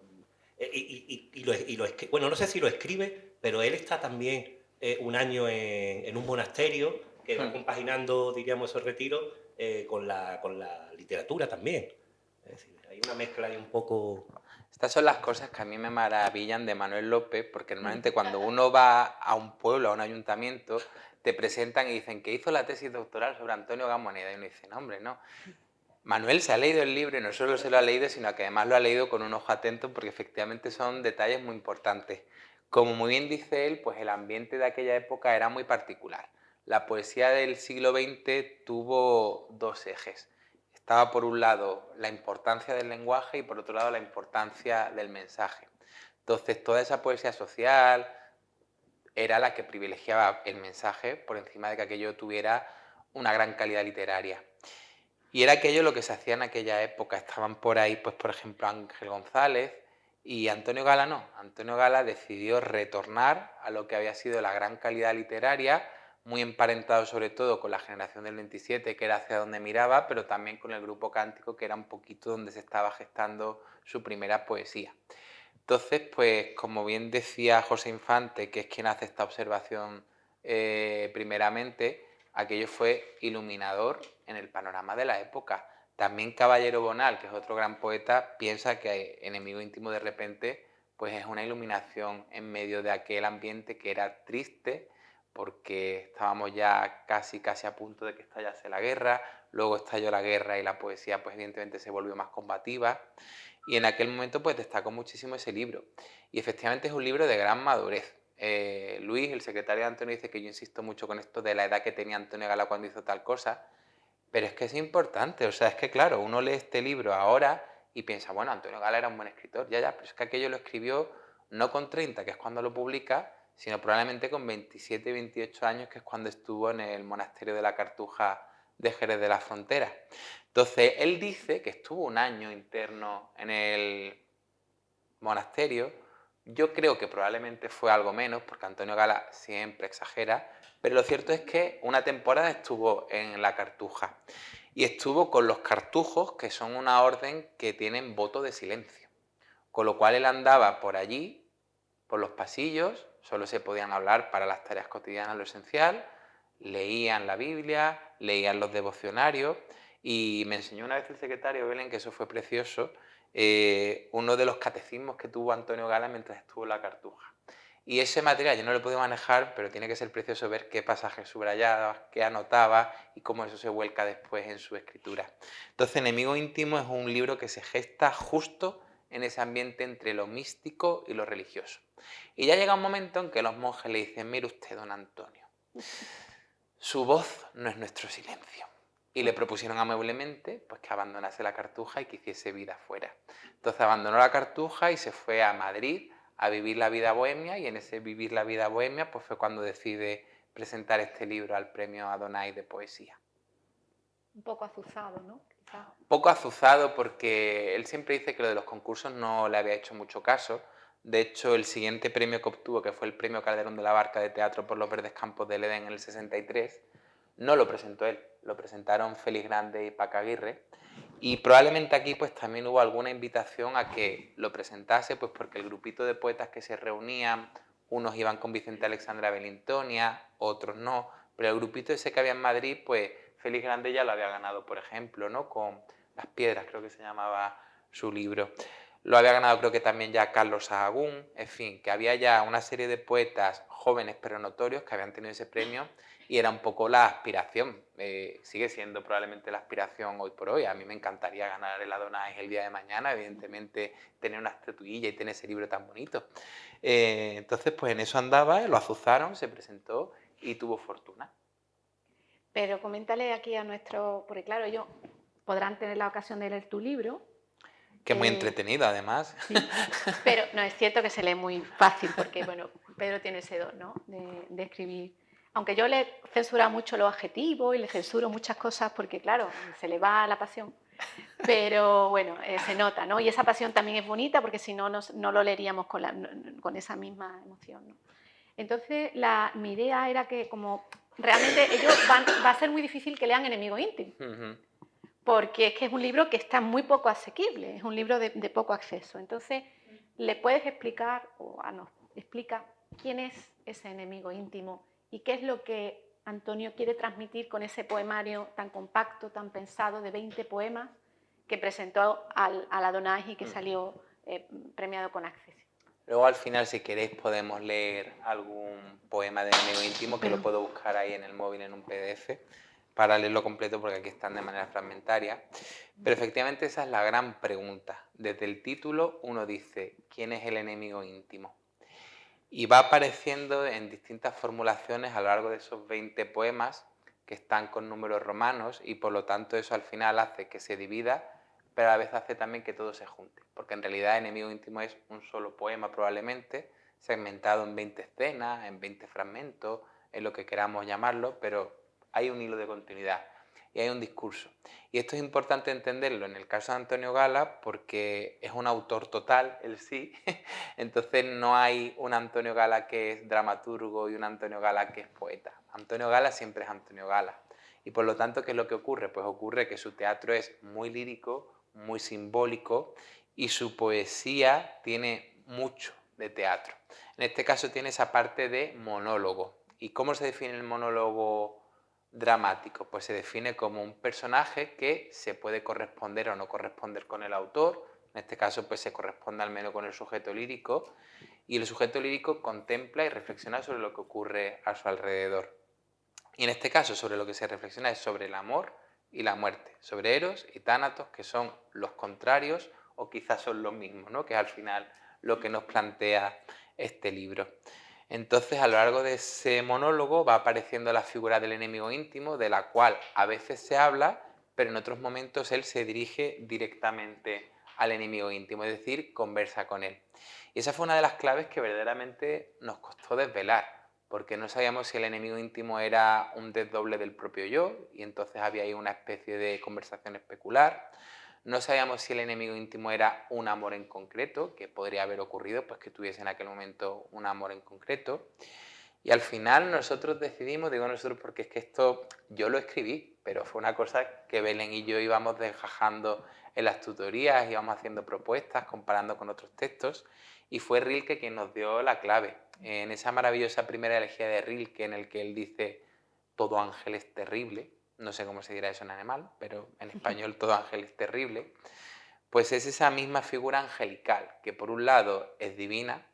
bueno, no sé si lo escribe, pero él está también un año en un monasterio que va compaginando, diríamos, esos retiros con la literatura también. Es decir, hay una mezcla ahí un poco... Estas son las cosas que a mí me maravillan de Manuel López, porque normalmente cuando uno va a un pueblo, a un ayuntamiento, te presentan y dicen que hizo la tesis doctoral sobre Antonio Gamoneda, y uno dice, no, hombre, no. Manuel se ha leído el libro, y no solo se lo ha leído, sino que además lo ha leído con un ojo atento, porque efectivamente son detalles muy importantes. Como muy bien dice él, pues el ambiente de aquella época era muy particular. La poesía del siglo XX tuvo dos ejes. Estaba por un lado la importancia del lenguaje y por otro lado la importancia del mensaje. Entonces toda esa poesía social era la que privilegiaba el mensaje por encima de que aquello tuviera una gran calidad literaria. Y era aquello lo que se hacía en aquella época. Estaban por ahí, pues por ejemplo, Ángel González, y Antonio Gala no. Antonio Gala decidió retornar a lo que había sido la gran calidad literaria, muy emparentado sobre todo con la generación del 27, que era hacia donde miraba, pero también con el grupo cántico, que era un poquito donde se estaba gestando su primera poesía. Entonces, pues como bien decía José Infante, que es quien hace esta observación primeramente, aquello fue iluminador en el panorama de la época. También Caballero Bonal, que es otro gran poeta, piensa que Enemigo Íntimo de repente pues es una iluminación en medio de aquel ambiente que era triste, porque estábamos ya casi a punto de que estallase la guerra, luego estalló la guerra y la poesía pues evidentemente se volvió más combativa, y en aquel momento pues destacó muchísimo ese libro, y efectivamente es un libro de gran madurez. Luis, el secretario de Antonio, dice que yo insisto mucho con esto de la edad que tenía Antonio Gala cuando hizo tal cosa, pero es que es importante, o sea, es que claro, uno lee este libro ahora y piensa, bueno, Antonio Gala era un buen escritor, ya, pero es que aquello lo escribió no con 30, que es cuando lo publica, sino probablemente con 27, 28 años, que es cuando estuvo en el monasterio de la Cartuja de Jerez de la Frontera. Entonces, él dice que estuvo un año interno en el monasterio. Yo creo que probablemente fue algo menos, porque Antonio Gala siempre exagera, pero lo cierto es que una temporada estuvo en la Cartuja y estuvo con los cartujos, que son una orden que tienen voto de silencio, con lo cual él andaba por allí, por los pasillos, solo se podían hablar para las tareas cotidianas lo esencial, leían la Biblia, leían los devocionarios, y me enseñó una vez el secretario Belén, que eso fue precioso, uno de los catecismos que tuvo Antonio Gala mientras estuvo en la Cartuja. Y ese material yo no lo he podido manejar, pero tiene que ser precioso ver qué pasajes subrayaba, qué anotaba y cómo eso se vuelca después en su escritura. Entonces, Enemigo íntimo es un libro que se gesta justo en ese ambiente entre lo místico y lo religioso. Y ya llega un momento en que los monjes le dicen: mire usted, don Antonio, su voz no es nuestro silencio. Y le propusieron amablemente pues, que abandonase la Cartuja y que hiciese vida fuera. Entonces abandonó la Cartuja y se fue a Madrid a vivir la vida bohemia, y en ese vivir la vida bohemia pues fue cuando decide presentar este libro al premio Adonai de poesía. Un poco azuzado, ¿no? Quizá. Poco azuzado, porque él siempre dice que lo de los concursos no le había hecho mucho caso. De hecho, el siguiente premio que obtuvo, que fue el premio Calderón de la Barca de Teatro por los Verdes Campos del Edén en el 63, no lo presentó él, lo presentaron Félix Grande y Paca Aguirre. Y probablemente aquí pues también hubo alguna invitación a que lo presentase, pues porque el grupito de poetas que se reunían, unos iban con Vicente Alexandre a Belintonia, otros no, pero el grupito ese que había en Madrid, pues Félix Grande ya lo había ganado, por ejemplo, ¿no? Con Las Piedras, creo que se llamaba su libro. Lo había ganado creo que también ya Carlos Sahagún, en fin, que había ya una serie de poetas jóvenes pero notorios que habían tenido ese premio, y era un poco la aspiración. Sigue siendo probablemente la aspiración hoy por hoy. A mí me encantaría ganar el Adonai el día de mañana, evidentemente tener una estatuilla y tener ese libro tan bonito. Entonces pues en eso andaba, lo azuzaron, se presentó y tuvo fortuna. Pero coméntale aquí a nuestro, porque claro, ellos podrán tener la ocasión de leer tu libro. Que es muy entretenido, además. Sí, pero no, es cierto que se lee muy fácil, porque bueno, Pedro tiene ese don, ¿no? de escribir. Aunque yo le censuro mucho los adjetivos y le censuro muchas cosas, porque claro, se le va la pasión. Pero bueno, se nota, ¿no? Y esa pasión también es bonita, porque si no, no lo leeríamos con esa misma emoción, ¿no? Entonces, mi idea era que como realmente va a ser muy difícil que lean Enemigo íntimo. Porque es que es un libro que está muy poco asequible, es un libro de poco acceso. Entonces, ¿le puedes explicar, nos explica quién es ese enemigo íntimo y qué es lo que Antonio quiere transmitir con ese poemario tan compacto, tan pensado, de 20 poemas que presentó al Adonai y que salió premiado con Access? Luego al final, si queréis, podemos leer algún poema de Enemigo íntimo, que lo puedo buscar ahí en el móvil en un PDF, para leerlo completo, porque aquí están de manera fragmentaria. Pero efectivamente esa es la gran pregunta. Desde el título uno dice: ¿quién es el enemigo íntimo? Y va apareciendo en distintas formulaciones a lo largo de esos 20 poemas, que están con números romanos, y por lo tanto eso al final hace que se divida, pero a la vez hace también que todo se junte, porque en realidad Enemigo íntimo es un solo poema probablemente, segmentado en 20 escenas, en 20 fragmentos, en lo que queramos llamarlo, pero hay un hilo de continuidad y hay un discurso. Y esto es importante entenderlo en el caso de Antonio Gala, porque es un autor total, él sí, entonces no hay un Antonio Gala que es dramaturgo y un Antonio Gala que es poeta. Antonio Gala siempre es Antonio Gala. Y por lo tanto, ¿qué es lo que ocurre? Pues ocurre que su teatro es muy lírico, muy simbólico, y su poesía tiene mucho de teatro. En este caso tiene esa parte de monólogo. ¿Y cómo se define el monólogo dramático? Pues se define como un personaje que se puede corresponder o no corresponder con el autor. En este caso pues se corresponde al menos con el sujeto lírico, y el sujeto lírico contempla y reflexiona sobre lo que ocurre a su alrededor. Y en este caso sobre lo que se reflexiona es sobre el amor y la muerte, sobre Eros y Tánatos, que son los contrarios o quizás son los mismos, ¿no? Que es al final lo que nos plantea este libro. Entonces, a lo largo de ese monólogo va apareciendo la figura del enemigo íntimo, de la cual a veces se habla, pero en otros momentos él se dirige directamente al enemigo íntimo, es decir, conversa con él. Y esa fue una de las claves que verdaderamente nos costó desvelar, porque no sabíamos si el enemigo íntimo era un desdoble del propio yo, y entonces había ahí una especie de conversación especular. No sabíamos si el enemigo íntimo era un amor en concreto, que podría haber ocurrido, pues que tuviese en aquel momento un amor en concreto. Y al final nosotros decidimos, digo nosotros porque es que esto yo lo escribí, pero fue una cosa que Belén y yo íbamos desgajando en las tutorías, íbamos haciendo propuestas, comparando con otros textos, y fue Rilke quien nos dio la clave. En esa maravillosa primera elegía de Rilke, en el que él dice, todo ángel es terrible, no sé cómo se dirá eso en alemán, pero en español todo ángel es terrible, pues es esa misma figura angelical, que por un lado es divina,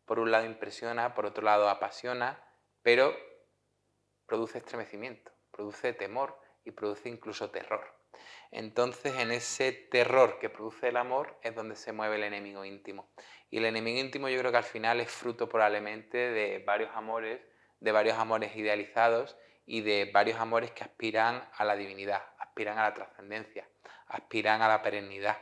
por un lado impresiona, por otro lado apasiona, pero produce estremecimiento, produce temor y produce incluso terror. Entonces, en ese terror que produce el amor es donde se mueve el enemigo íntimo. Y el enemigo íntimo yo creo que al final es fruto probablemente de varios amores idealizados y de varios amores que aspiran a la divinidad, aspiran a la trascendencia, aspiran a la perennidad.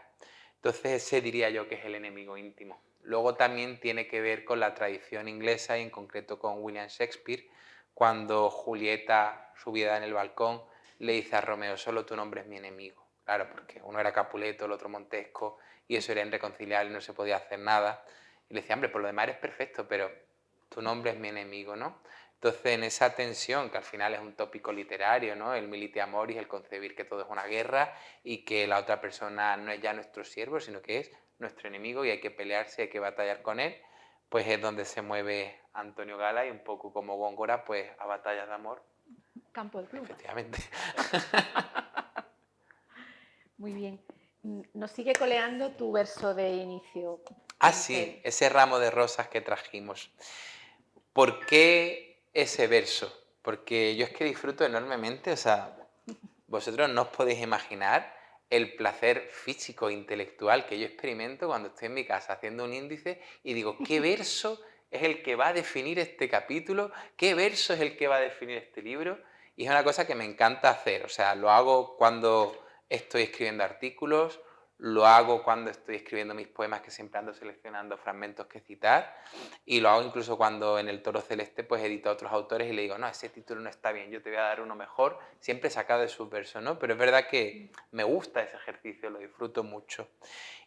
Entonces ese diría yo que es el enemigo íntimo. Luego también tiene que ver con la tradición inglesa y en concreto con William Shakespeare, cuando Julieta, subida en el balcón, le dice a Romeo, solo tu nombre es mi enemigo. Claro, porque uno era Capuleto, el otro Montesco, y eso era irreconciliable, no se podía hacer nada. Y le decía, hombre, por lo demás eres perfecto, pero tu nombre es mi enemigo, ¿no? Entonces, en esa tensión, que al final es un tópico literario, ¿no? El milite amoris, el concebir que todo es una guerra y que la otra persona no es ya nuestro siervo, sino que es nuestro enemigo y hay que pelearse, hay que batallar con él, pues es donde se mueve Antonio Gala y un poco como Góngora, pues a batallas de amor. Campo de Club. Efectivamente. Muy bien. Nos sigue coleando tu verso de inicio. Ah, sí, ese ramo de rosas que trajimos. ¿Por qué ese verso? Porque yo es que disfruto enormemente, o sea, vosotros no os podéis imaginar el placer físico e intelectual que yo experimento cuando estoy en mi casa haciendo un índice y digo, ¿qué verso es el que va a definir este capítulo? ¿Qué verso es el que va a definir este libro? Y es una cosa que me encanta hacer, o sea, lo hago cuando estoy escribiendo artículos, lo hago cuando estoy escribiendo mis poemas, que siempre ando seleccionando fragmentos que citar, y lo hago incluso cuando en El Toro Celeste pues edito a otros autores y le digo, no, ese título no está bien, yo te voy a dar uno mejor, siempre sacado de sus versos, ¿no? Pero es verdad que me gusta ese ejercicio, lo disfruto mucho.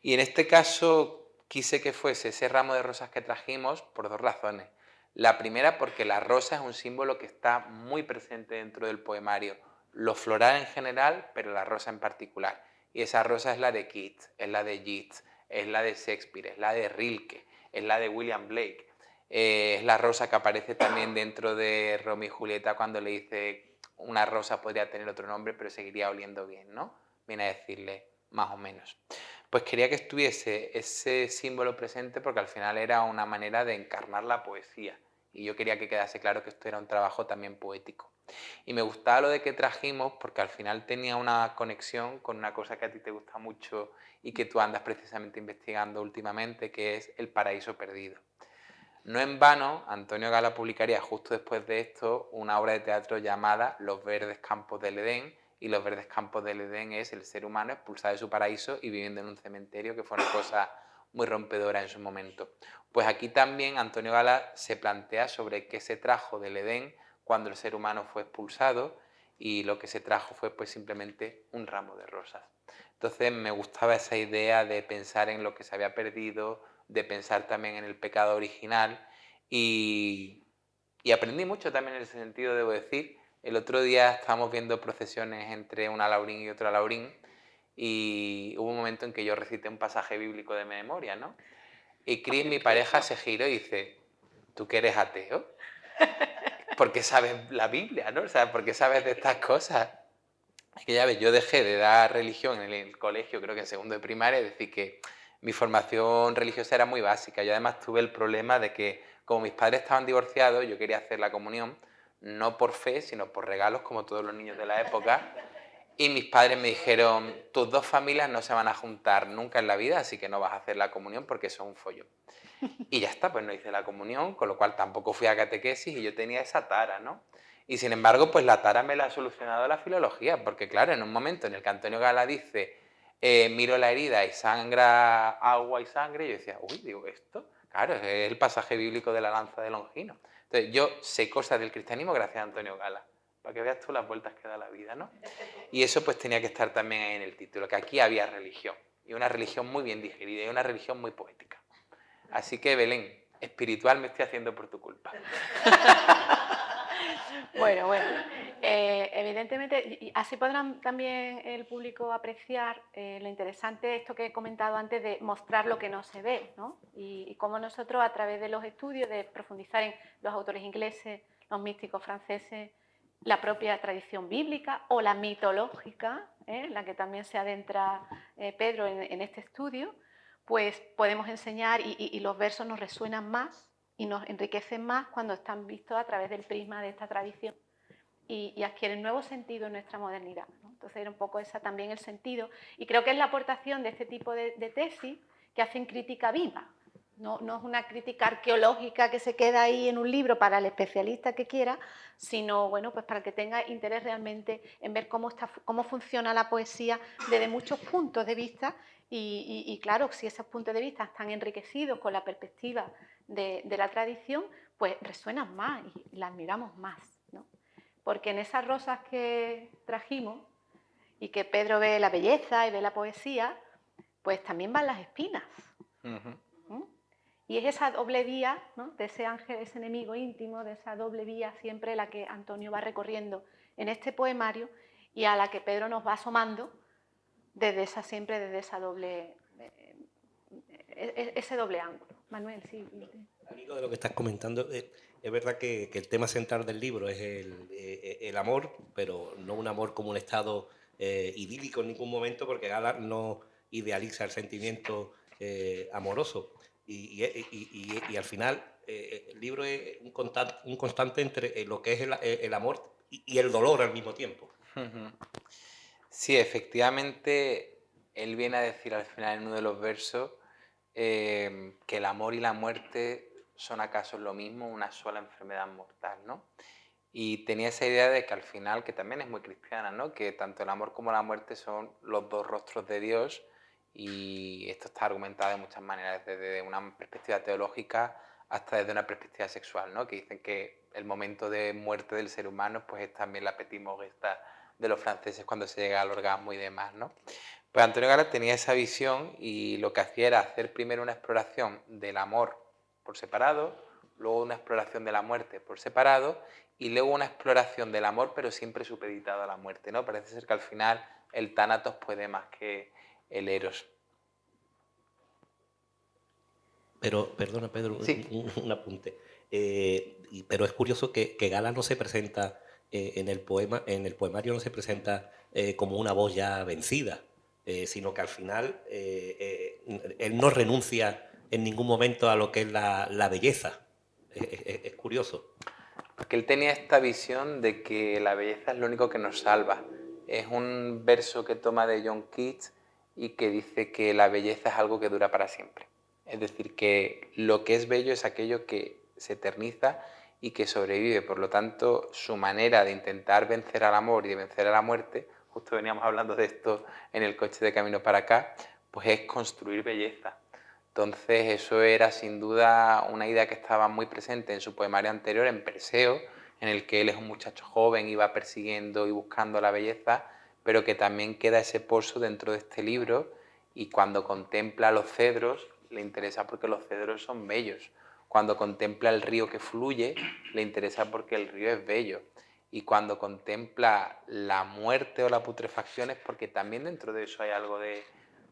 Y en este caso quise que fuese ese ramo de rosas que trajimos por dos razones. La primera porque la rosa es un símbolo que está muy presente dentro del poemario, lo floral en general, pero la rosa en particular. Y esa rosa es la de Keats, es la de Yeats, es la de Shakespeare, es la de Rilke, es la de William Blake. Es la rosa que aparece también dentro de Romeo y Julieta cuando le dice una rosa podría tener otro nombre, pero seguiría oliendo bien, ¿no? Viene a decirle más o menos. Pues quería que estuviese ese símbolo presente porque al final era una manera de encarnar la poesía. Y yo quería que quedase claro que esto era un trabajo también poético. Y me gustaba lo de que trajimos porque al final tenía una conexión con una cosa que a ti te gusta mucho y que tú andas precisamente investigando últimamente, que es el paraíso perdido. No en vano, Antonio Gala publicaría justo después de esto una obra de teatro llamada Los verdes campos del Edén, y Los verdes campos del Edén es el ser humano expulsado de su paraíso y viviendo en un cementerio, que fue una cosa muy rompedora en su momento. Pues aquí también Antonio Gala se plantea sobre qué se trajo del Edén cuando el ser humano fue expulsado, y lo que se trajo fue pues simplemente un ramo de rosas. Entonces me gustaba esa idea de pensar en lo que se había perdido, de pensar también en el pecado original y aprendí mucho también en ese sentido, debo decir. El otro día estábamos viendo procesiones entre una Laurín y otra Laurín y hubo un momento en que yo recité un pasaje bíblico de memoria, ¿no? Y Cris, mi pareja, se giró y dice, ¿tú que eres ateo? ¿Por qué sabes la Biblia, no? O sea, ¿por qué sabes de estas cosas? Es que ya ves, yo dejé de dar religión en el colegio, creo que en segundo de primaria, es decir, que mi formación religiosa era muy básica. Yo además tuve el problema de que, como mis padres estaban divorciados, yo quería hacer la comunión, no por fe, sino por regalos, como todos los niños de la época. Y mis padres me dijeron, tus dos familias no se van a juntar nunca en la vida, así que no vas a hacer la comunión porque eso es un follón. Y ya está, pues no hice la comunión, con lo cual tampoco fui a catequesis y yo tenía esa tara, ¿no? Y sin embargo, pues la tara me la ha solucionado la filología, porque claro, en un momento en el que Antonio Gala dice miro la herida y sangra agua y sangre, y yo decía, uy, digo, esto, claro, es el pasaje bíblico de la lanza de Longino. Entonces, yo sé cosas del cristianismo gracias a Antonio Gala, para que veas tú las vueltas que da la vida, ¿no? Y eso pues tenía que estar también ahí en el título, que aquí había religión, y una religión muy bien digerida, y una religión muy poética. Así que, Belén, espiritual me estoy haciendo por tu culpa. Bueno, evidentemente, y así podrán también el público apreciar lo interesante de esto que he comentado antes de mostrar lo que no se ve, ¿no? Y cómo nosotros a través de los estudios, de profundizar en los autores ingleses, los místicos franceses, la propia tradición bíblica o la mitológica, en la que también se adentra Pedro en este estudio, pues podemos enseñar y los versos nos resuenan más y nos enriquecen más cuando están vistos a través del prisma de esta tradición y adquieren nuevo sentido en nuestra modernidad, ¿no? Entonces era un poco ese también el sentido, y creo que es la aportación de este tipo de tesis que hacen crítica viva. No es una crítica arqueológica que se queda ahí en un libro para el especialista que quiera, sino bueno, pues para el que tenga interés realmente en ver cómo funciona la poesía desde muchos puntos de vista y claro, si esos puntos de vista están enriquecidos con la perspectiva de la tradición, pues resuenan más y las miramos más, ¿no? Porque en esas rosas que trajimos y que Pedro ve la belleza y ve la poesía, pues también van las espinas. ¿Mm? Y es esa doble vía, ¿no?, de ese ángel, ese enemigo íntimo, de esa doble vía siempre la que Antonio va recorriendo en este poemario y a la que Pedro nos va asomando siempre desde esa doble, ese doble ángulo. Manuel, sí. Al hilo de lo que estás comentando, es verdad que el tema central del libro es el amor, pero no un amor como un estado idílico en ningún momento, porque Gala no idealiza el sentimiento amoroso. Y al final el libro es un constante entre lo que es el amor y el dolor al mismo tiempo. Sí, efectivamente, él viene a decir al final en uno de los versos que el amor y la muerte son acaso lo mismo, una sola enfermedad mortal, ¿no? Y tenía esa idea de que al final, que también es muy cristiana, ¿no?, que tanto el amor como la muerte son los dos rostros de Dios, y esto está argumentado de muchas maneras, desde una perspectiva teológica hasta desde una perspectiva sexual, ¿no?, que dicen que el momento de muerte del ser humano pues es también la petit mort esta de los franceses cuando se llega al orgasmo y demás, ¿no? Pues Antonio Gala tenía esa visión y lo que hacía era hacer primero una exploración del amor por separado, luego una exploración de la muerte por separado y luego una exploración del amor pero siempre supeditado a la muerte, ¿no? Parece ser que al final el tánatos puede más que el eros. Pero, perdona Pedro, Sí. un apunte. Pero es curioso que Gala no se presenta en el poemario no se presenta como una voz ya vencida, sino que al final él no renuncia en ningún momento a lo que es la belleza. Es curioso. Porque él tenía esta visión de que la belleza es lo único que nos salva. Es un verso que toma de John Keats y que dice que la belleza es algo que dura para siempre. Es decir, que lo que es bello es aquello que se eterniza y que sobrevive. Por lo tanto, su manera de intentar vencer al amor y de vencer a la muerte, justo veníamos hablando de esto en el coche de camino para acá, pues es construir belleza. Entonces eso era sin duda una idea que estaba muy presente en su poemario anterior, en Perseo, en el que él es un muchacho joven y va persiguiendo y buscando la belleza, pero que también queda ese pozo dentro de este libro, y cuando contempla los cedros le interesa porque los cedros son bellos. Cuando contempla el río que fluye le interesa porque el río es bello. Y cuando contempla la muerte o la putrefacción es porque también dentro de eso hay algo de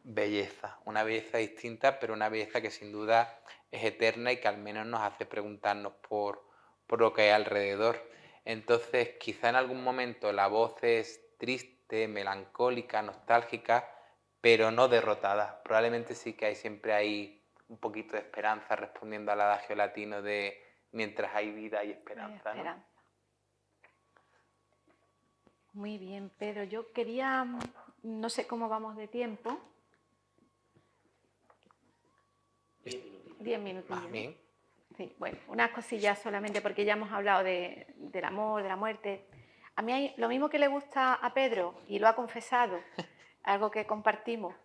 belleza, una belleza distinta, pero una belleza que sin duda es eterna y que al menos nos hace preguntarnos por lo que hay alrededor. Entonces, quizá en algún momento la voz es triste, melancólica, nostálgica, pero no derrotada. Probablemente sí que siempre hay un poquito de esperanza, respondiendo al adagio latino de mientras hay vida hay esperanza, ¿no? Muy bien, Pedro. Yo quería, no sé cómo vamos de tiempo. 10 minutillos. Más bien. Sí, bueno, unas cosillas solamente porque ya hemos hablado del amor, de la muerte. A mí lo mismo que le gusta a Pedro, y lo ha confesado, algo que compartimos,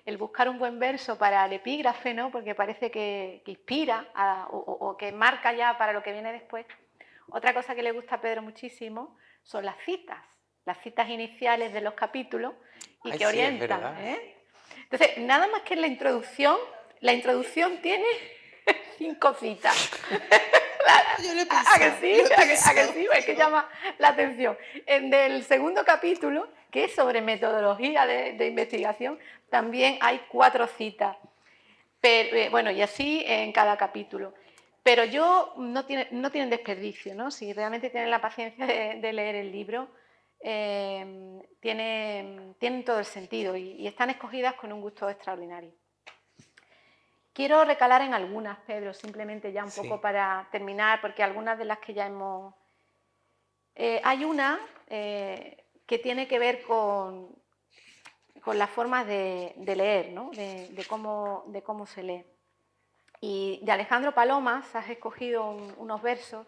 el buscar un buen verso para el epígrafe, ¿no? Porque parece que inspira o que marca ya para lo que viene después. Otra cosa que le gusta a Pedro muchísimo son las citas iniciales de los capítulos y Ay, que sí, es orientan. verdad. Entonces, nada más que la introducción tiene 5 citas. Yo lo he ¿A que pensado. sí? Lo he ¿A que pensado. sí? Es que llama la atención. En el segundo capítulo, que es sobre metodología de investigación, también hay 4 citas. Pero, bueno, y así en cada capítulo. Pero no tienen desperdicio, ¿no? Si realmente tienen la paciencia de leer el libro, tienen todo el sentido y están escogidas con un gusto extraordinario. Quiero recalar en algunas, Pedro, simplemente ya un Sí. poco para terminar, porque algunas de las que ya hemos... hay una que tiene que ver con las formas de leer, ¿no? de cómo se lee. Y de Alejandro Palomas has escogido unos versos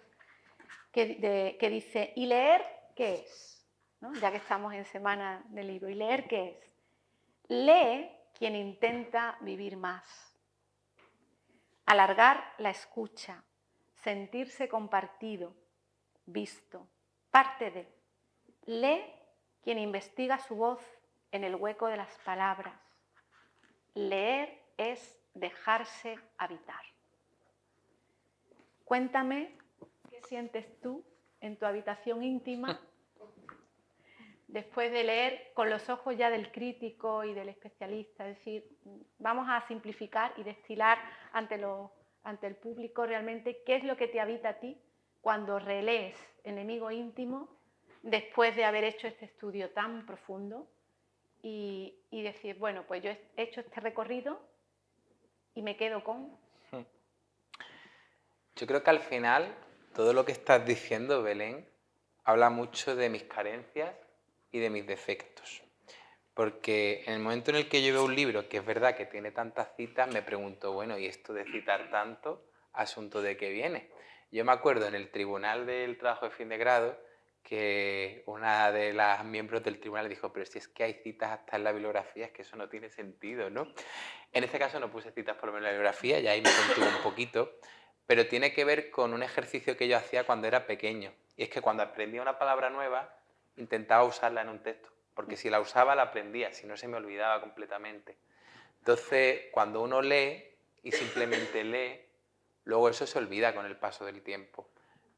que dice, ¿y leer qué es? ¿No? Ya que estamos en Semana del Libro, ¿y leer qué es? Lee quien intenta vivir más. Alargar la escucha, sentirse compartido, visto, parte de. Lee quien investiga su voz en el hueco de las palabras. Leer es dejarse habitar. Cuéntame qué sientes tú en tu habitación íntima después de leer con los ojos ya del crítico y del especialista. Es decir, vamos a simplificar y destilar ante el público realmente qué es lo que te habita a ti cuando relees Enemigo íntimo después de haber hecho este estudio tan profundo y decir, bueno, pues yo he hecho este recorrido y me quedo con... Yo creo que al final todo lo que estás diciendo, Belén, habla mucho de mis carencias y de mis defectos. Porque en el momento en el que yo veo un libro que es verdad que tiene tantas citas, me pregunto, bueno, ¿y esto de citar tanto, asunto de qué viene? Yo me acuerdo en el tribunal del trabajo de fin de grado que una de las miembros del tribunal dijo, pero si es que hay citas hasta en la bibliografía, es que eso no tiene sentido, ¿no? En este caso no puse citas por lo menos en la bibliografía, y ahí me contuve un poquito, pero tiene que ver con un ejercicio que yo hacía cuando era pequeño. Y es que cuando aprendía una palabra nueva, intentaba usarla en un texto, porque si la usaba la aprendía, si no se me olvidaba completamente. Entonces, cuando uno lee y simplemente lee, luego eso se olvida con el paso del tiempo.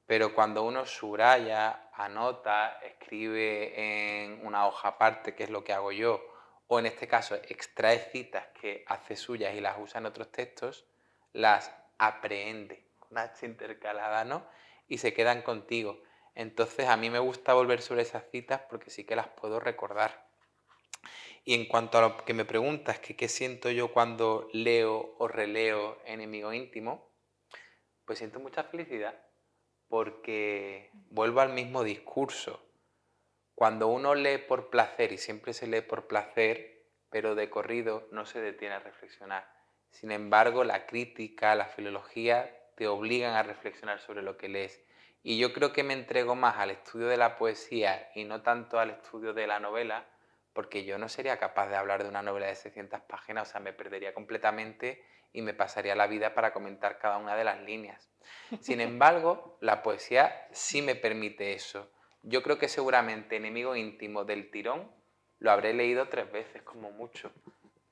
Pero cuando uno subraya, anota, escribe en una hoja aparte, que es lo que hago yo, o en este caso extrae citas que hace suyas y las usa en otros textos, las aprehende con H intercalada, ¿no? Y se quedan contigo. Entonces a mí me gusta volver sobre esas citas porque sí que las puedo recordar. Y en cuanto a lo que me preguntas, que qué siento yo cuando leo o releo Enemigo íntimo, pues siento mucha felicidad porque vuelvo al mismo discurso. Cuando uno lee por placer, y siempre se lee por placer, pero de corrido no se detiene a reflexionar. Sin embargo, la crítica, la filología te obligan a reflexionar sobre lo que lees. Y yo creo que me entrego más al estudio de la poesía y no tanto al estudio de la novela, porque yo no sería capaz de hablar de una novela de 600 páginas, o sea, me perdería completamente y me pasaría la vida para comentar cada una de las líneas. Sin embargo, la poesía sí me permite eso. Yo creo que seguramente Enemigo íntimo del tirón lo habré leído 3 veces como mucho,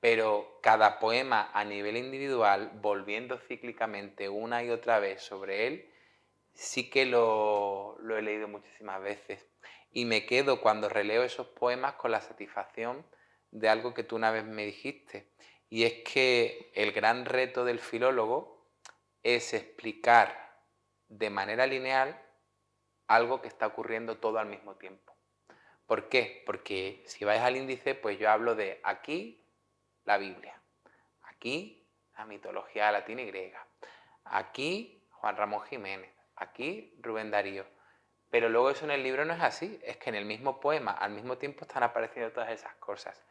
pero cada poema a nivel individual, volviendo cíclicamente una y otra vez sobre él, sí que lo he leído muchísimas veces. Y me quedo cuando releo esos poemas con la satisfacción de algo que tú una vez me dijiste, y es que el gran reto del filólogo es explicar de manera lineal algo que está ocurriendo todo al mismo tiempo. ¿Por qué? Porque si vais al índice, pues yo hablo de aquí la Biblia, aquí la mitología latina y griega, aquí Juan Ramón Jiménez, aquí Rubén Darío. Pero luego eso en el libro no es así, es que en el mismo poema al mismo tiempo están apareciendo todas esas cosas.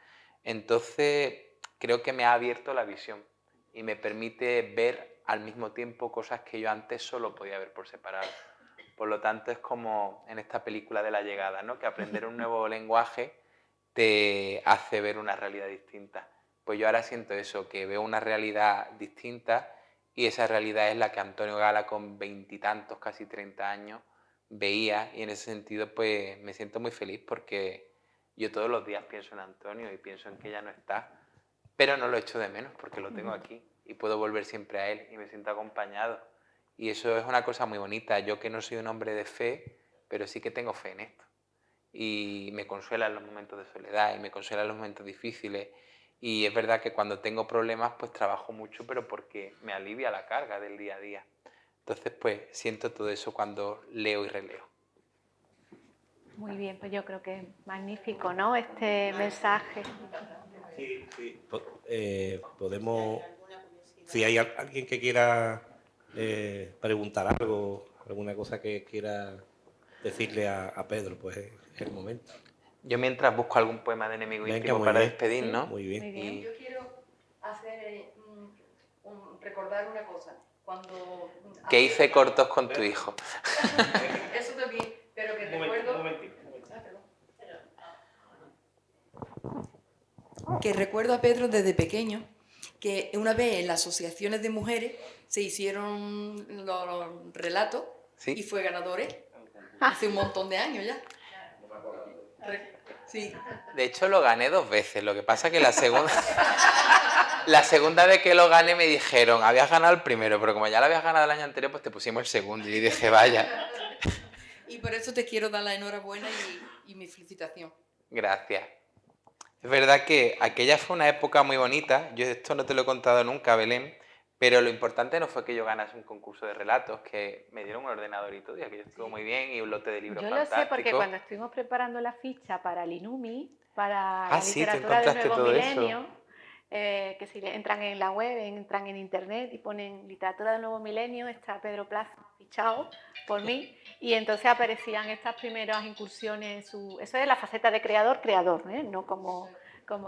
Entonces creo que me ha abierto la visión y me permite ver al mismo tiempo cosas que yo antes solo podía ver por separado. Por lo tanto, es como en esta película de La llegada, ¿no? Que aprender un nuevo lenguaje te hace ver una realidad distinta. Pues yo ahora siento eso, que veo una realidad distinta y esa realidad es la que Antonio Gala con 20 y tantos, casi 30 años, veía, y en ese sentido pues me siento muy feliz porque yo todos los días pienso en Antonio y pienso en que ya no está, pero no lo echo de menos porque lo tengo aquí y puedo volver siempre a él y me siento acompañado. Y eso es una cosa muy bonita. Yo que no soy un hombre de fe, pero sí que tengo fe en esto. Y me consuela en los momentos de soledad y me consuela en los momentos difíciles. Y es verdad que cuando tengo problemas pues trabajo mucho, pero porque me alivia la carga del día a día. Entonces pues siento todo eso cuando leo y releo. Muy bien, pues yo creo que es magnífico, ¿no? Este mensaje. Sí, sí. Podemos, si hay alguien que quiera preguntar algo, alguna cosa que quiera decirle a Pedro, pues es el momento. Yo mientras busco algún poema de Enemigo Venga, Íntimo muy para bien. despedirnos. Muy bien. Muy bien. Yo quiero hacer recordar una cosa. Cuando Que hice cortos con tu hijo. Eso también, pero que recuerdo. Que recuerdo a Pedro desde pequeño, que una vez en las asociaciones de mujeres se hicieron los relatos ¿Sí? y fue ganadores hace un montón de años ya. Sí. De hecho lo gané 2 veces, lo que pasa que la segunda vez que lo gané me dijeron, habías ganado el primero, pero como ya lo habías ganado el año anterior, pues te pusimos el segundo. Y dije, vaya. Y por eso te quiero dar la enhorabuena y mi felicitación. Gracias. Es verdad que aquella fue una época muy bonita. Yo esto no te lo he contado nunca, Belén, pero lo importante no fue que yo ganase un concurso de relatos, que me dieron un ordenador y todo, y aquello estuvo muy bien, y un lote de libros Yo fantásticos. lo sé porque cuando estuvimos preparando la ficha para el INUMI, para la Sí, tú literatura del encontraste nuevo todo milenio, que si entran en la web, entran en internet y ponen literatura del nuevo milenio, está Pedro Plaza fichado por mí, y entonces aparecían estas primeras incursiones, eso es la faceta de creador, no como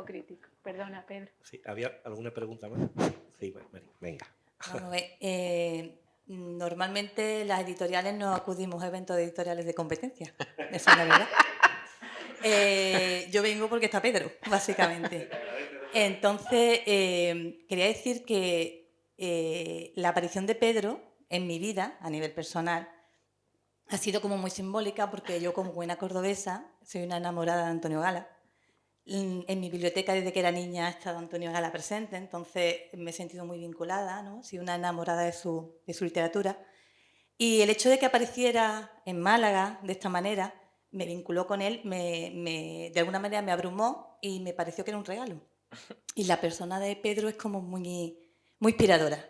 crítico. Perdona, Pedro. Sí, ¿había alguna pregunta más? Sí, Mari, venga. Vamos a ver, normalmente las editoriales no acudimos a eventos editoriales de competencia, esa es la verdad. Yo vengo porque está Pedro, básicamente. Entonces, quería decir que la aparición de Pedro en mi vida, a nivel personal, ha sido como muy simbólica porque yo, como buena cordobesa, soy una enamorada de Antonio Gala. En mi biblioteca, desde que era niña, ha estado Antonio Gala presente, entonces me he sentido muy vinculada, ¿no? Soy una enamorada de su literatura. Y el hecho de que apareciera en Málaga de esta manera me vinculó con él, de alguna manera me abrumó y me pareció que era un regalo. Y la persona de Pedro es como muy, muy inspiradora.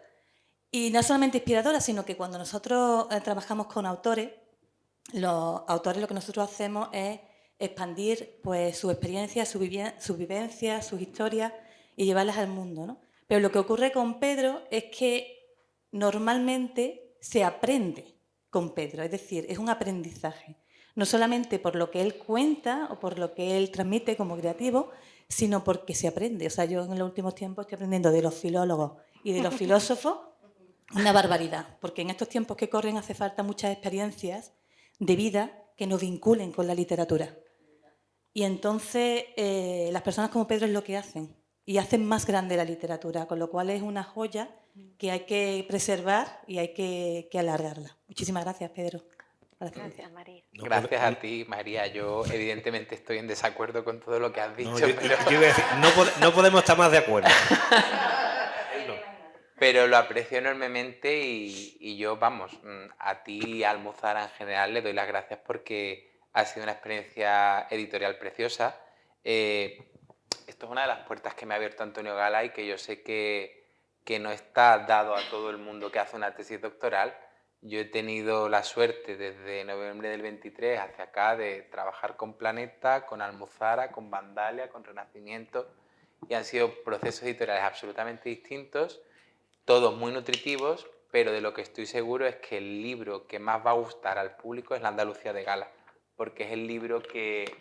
Y no solamente inspiradora, sino que cuando nosotros trabajamos con autores, los autores lo que nosotros hacemos es expandir pues, su experiencia, su vivencia, sus historias y llevarlas al mundo, ¿no? Pero lo que ocurre con Pedro es que normalmente se aprende con Pedro, es decir, es un aprendizaje, no solamente por lo que él cuenta o por lo que él transmite como creativo, sino porque se aprende. O sea, yo en los últimos tiempos estoy aprendiendo de los filólogos y de los filósofos una barbaridad, porque en estos tiempos que corren hace falta muchas experiencias de vida que nos vinculen con la literatura. Y entonces las personas como Pedro es lo que hacen, y hacen más grande la literatura, con lo cual es una joya que hay que preservar y hay que alargarla. Muchísimas gracias, Pedro. Gracias, María. Gracias a ti, María. Yo evidentemente estoy en desacuerdo con todo lo que has dicho. No, yo iba a decir, no podemos estar más de acuerdo. Pero lo aprecio enormemente y yo, vamos, a ti y a Almuzara en general le doy las gracias porque ha sido una experiencia editorial preciosa. Esto es una de las puertas que me ha abierto Antonio Gala y que yo sé que no está dado a todo el mundo que hace una tesis doctoral. Yo he tenido la suerte desde noviembre del 23 hacia acá de trabajar con Planeta, con Almuzara, con Vandalia, con Renacimiento, y han sido procesos editoriales absolutamente distintos, todos muy nutritivos, pero de lo que estoy seguro es que el libro que más va a gustar al público es La Andalucía de Gala, porque es el libro que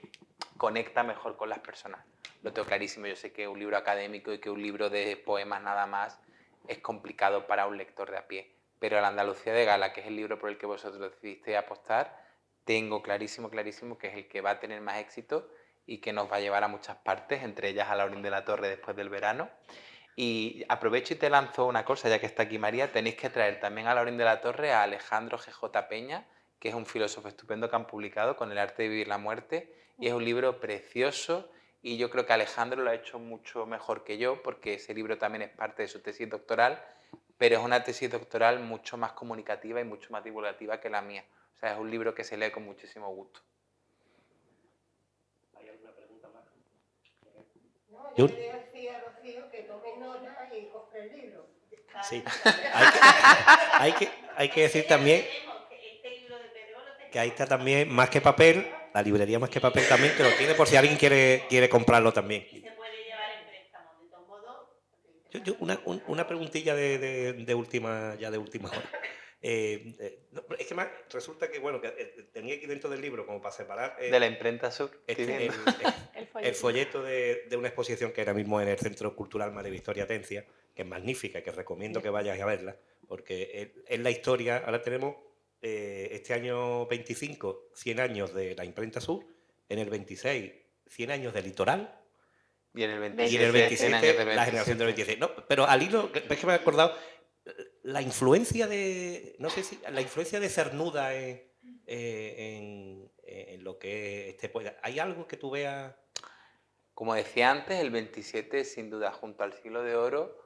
conecta mejor con las personas. Lo tengo clarísimo, yo sé que un libro académico y que un libro de poemas nada más es complicado para un lector de a pie, pero La Andalucía de Gala, que es el libro por el que vosotros decidisteis apostar, tengo clarísimo que es el que va a tener más éxito y que nos va a llevar a muchas partes, entre ellas a Laurín de la Torre después del verano. Y aprovecho y te lanzo una cosa, ya que está aquí María, tenéis que traer también a Laurín de la Torre a Alejandro G.J. Peña, que es un filósofo estupendo que han publicado con El arte de vivir la muerte, y es un libro precioso, y yo creo que Alejandro lo ha hecho mucho mejor que yo, porque ese libro también es parte de su tesis doctoral, pero es una tesis doctoral mucho más comunicativa y mucho más divulgativa que la mía. O sea, es un libro que se lee con muchísimo gusto. ¿Hay alguna pregunta más? No, yo le decía a Rocío que tome nota y compre el libro. Sí, hay que decir también que ahí está también Más que Papel, la librería Más que Papel también, que lo tiene por si alguien quiere comprarlo también. Y se puede llevar en préstamo, de todos modos. Una preguntilla de última hora. No, es que resulta que, bueno, que tenía aquí dentro del libro, como para separar... De la imprenta Sur. el folleto de una exposición que ahora mismo en el Centro Cultural María Victoria Atencia, que es magnífica, que recomiendo que vayas a verla, porque es la historia. Ahora tenemos este año 25, 100 años de la imprenta Sur, en el 26, 100 años del Litoral, y en el y en el 27 la generación del 26. No, pero al hilo, es que me he acordado, la influencia de, no sé si, la influencia de Cernuda en lo que es este poeta. ¿Hay algo que tú veas? Como decía antes, el 27, sin duda, junto al Siglo de Oro,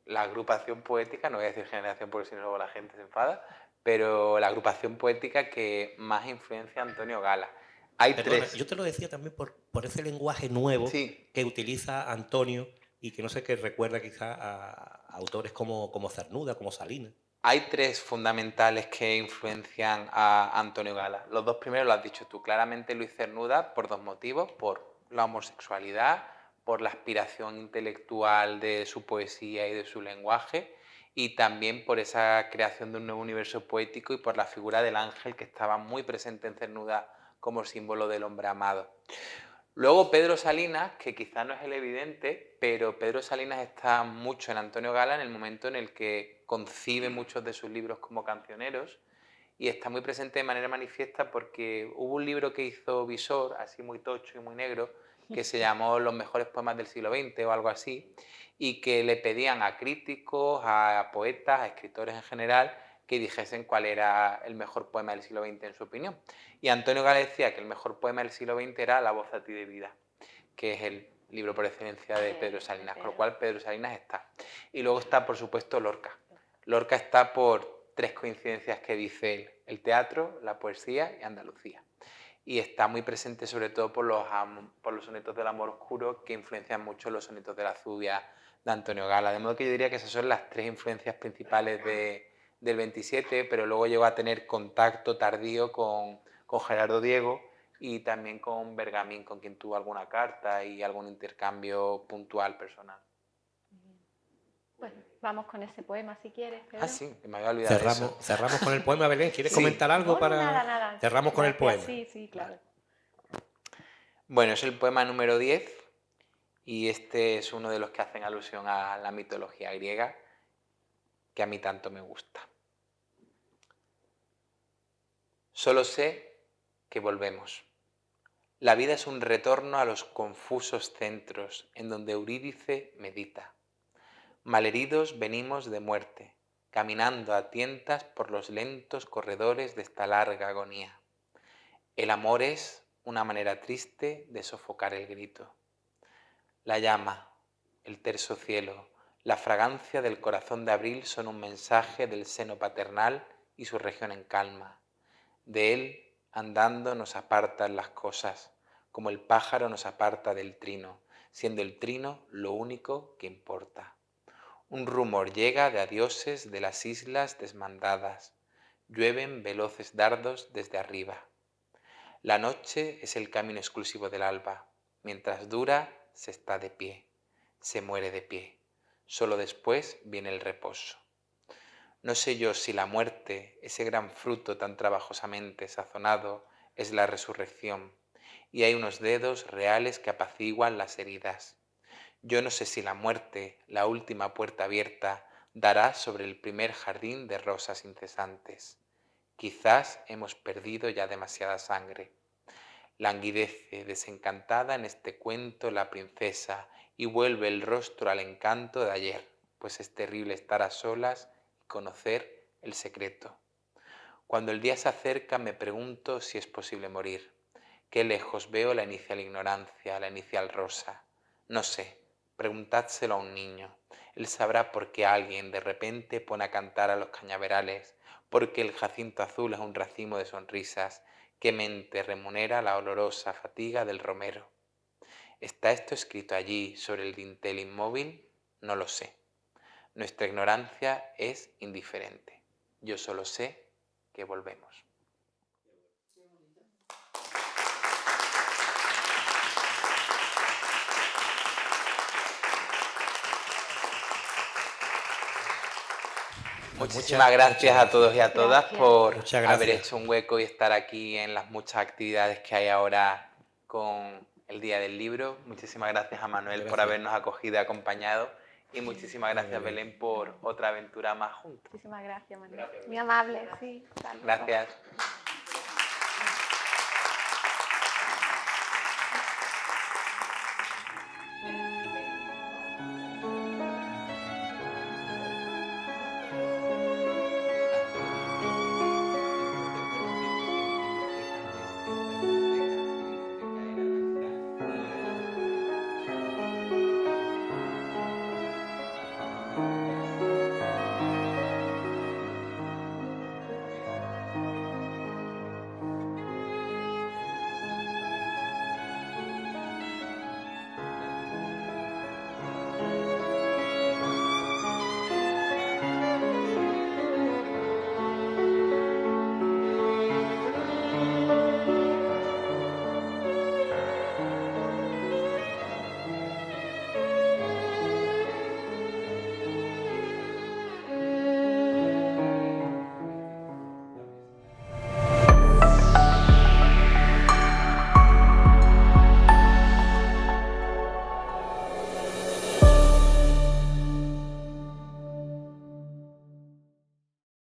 la agrupación poética, no voy a decir generación porque si no luego la gente se enfada, pero la agrupación poética que más influencia a Antonio Gala. Hay Perdona, tres. yo te lo decía también por ese lenguaje nuevo que utiliza Antonio y que no sé, que recuerda quizá a autores como Cernuda, como Salinas. Hay tres fundamentales que influencian a Antonio Gala. Los dos primeros lo has dicho tú. Claramente Luis Cernuda, por dos motivos: por la homosexualidad, por la aspiración intelectual de su poesía y de su lenguaje, y también por esa creación de un nuevo universo poético y por la figura del ángel, que estaba muy presente en Cernuda como símbolo del hombre amado. Luego Pedro Salinas, que quizá no es el evidente, pero Pedro Salinas está mucho en Antonio Gala en el momento en el que concibe muchos de sus libros como cancioneros, y está muy presente de manera manifiesta porque hubo un libro que hizo Visor, así muy tocho y muy negro, que se llamó Los mejores poemas del siglo XX o algo así, y que le pedían a críticos, a poetas, a escritores en general, que dijesen cuál era el mejor poema del siglo XX en su opinión. Y Antonio Gala decía que el mejor poema del siglo XX era La voz a ti de vida, que es el libro por excelencia de Pedro Salinas, con lo cual Pedro Salinas está. Y luego está, por supuesto, Lorca. Lorca está por tres coincidencias que dice él: el teatro, la poesía y Andalucía. Y está muy presente sobre todo por los sonetos del amor oscuro, que influencian mucho los sonetos de la Zubia de Antonio Gala. De modo que yo diría que esas son las tres influencias principales del 27, pero luego llegó a tener contacto tardío con Gerardo Diego y también con Bergamín, con quien tuvo alguna carta y algún intercambio puntual personal. Pues vamos con ese poema si quieres, Pedro. Ah, sí, que me había olvidado de eso. Cerramos con el poema, Belén. ¿Quieres Sí. comentar algo No, para...? nada. Cerramos con el poema. Sí, claro. Bueno, es el poema número 10 y este es uno de los que hacen alusión a la mitología griega, que a mí tanto me gusta. Solo sé que volvemos. La vida es un retorno a los confusos centros en donde Eurídice medita. Malheridos venimos de muerte, caminando a tientas por los lentos corredores de esta larga agonía. El amor es una manera triste de sofocar el grito. La llama, el terso cielo, la fragancia del corazón de abril son un mensaje del seno paternal y su región en calma. De él, andando, nos apartan las cosas, como el pájaro nos aparta del trino, siendo el trino lo único que importa. Un rumor llega de adioses de las islas desmandadas. Llueven veloces dardos desde arriba. La noche es el camino exclusivo del alba. Mientras dura, se está de pie. Se muere de pie. Solo después viene el reposo. No sé yo si la muerte, ese gran fruto tan trabajosamente sazonado, es la resurrección, y hay unos dedos reales que apaciguan las heridas. Yo no sé si la muerte, la última puerta abierta, dará sobre el primer jardín de rosas incesantes. Quizás hemos perdido ya demasiada sangre. Languidece desencantada en este cuento la princesa y vuelve el rostro al encanto de ayer, pues es terrible estar a solas y conocer el secreto. Cuando el día se acerca me pregunto si es posible morir. Qué lejos veo la inicial ignorancia, la inicial rosa. No sé, preguntádselo a un niño. Él sabrá por qué alguien de repente pone a cantar a los cañaverales, porque el jacinto azul es un racimo de sonrisas, qué mente remunera la olorosa fatiga del romero. ¿Está esto escrito allí sobre el dintel inmóvil? No lo sé. Nuestra ignorancia es indiferente. Yo solo sé que volvemos. Muchísimas gracias a todos y a todas Gracias. por Muchas haber gracias. hecho un hueco y estar aquí en las muchas actividades que hay ahora con el Día del Libro. Muchísimas gracias a Manuel por Gracias. habernos acogido y acompañado. Y muchísimas gracias, Muy bien. Belén, por otra aventura más juntos. Muchísimas gracias, Manuel. Muy amable, sí. Hasta luego. Gracias.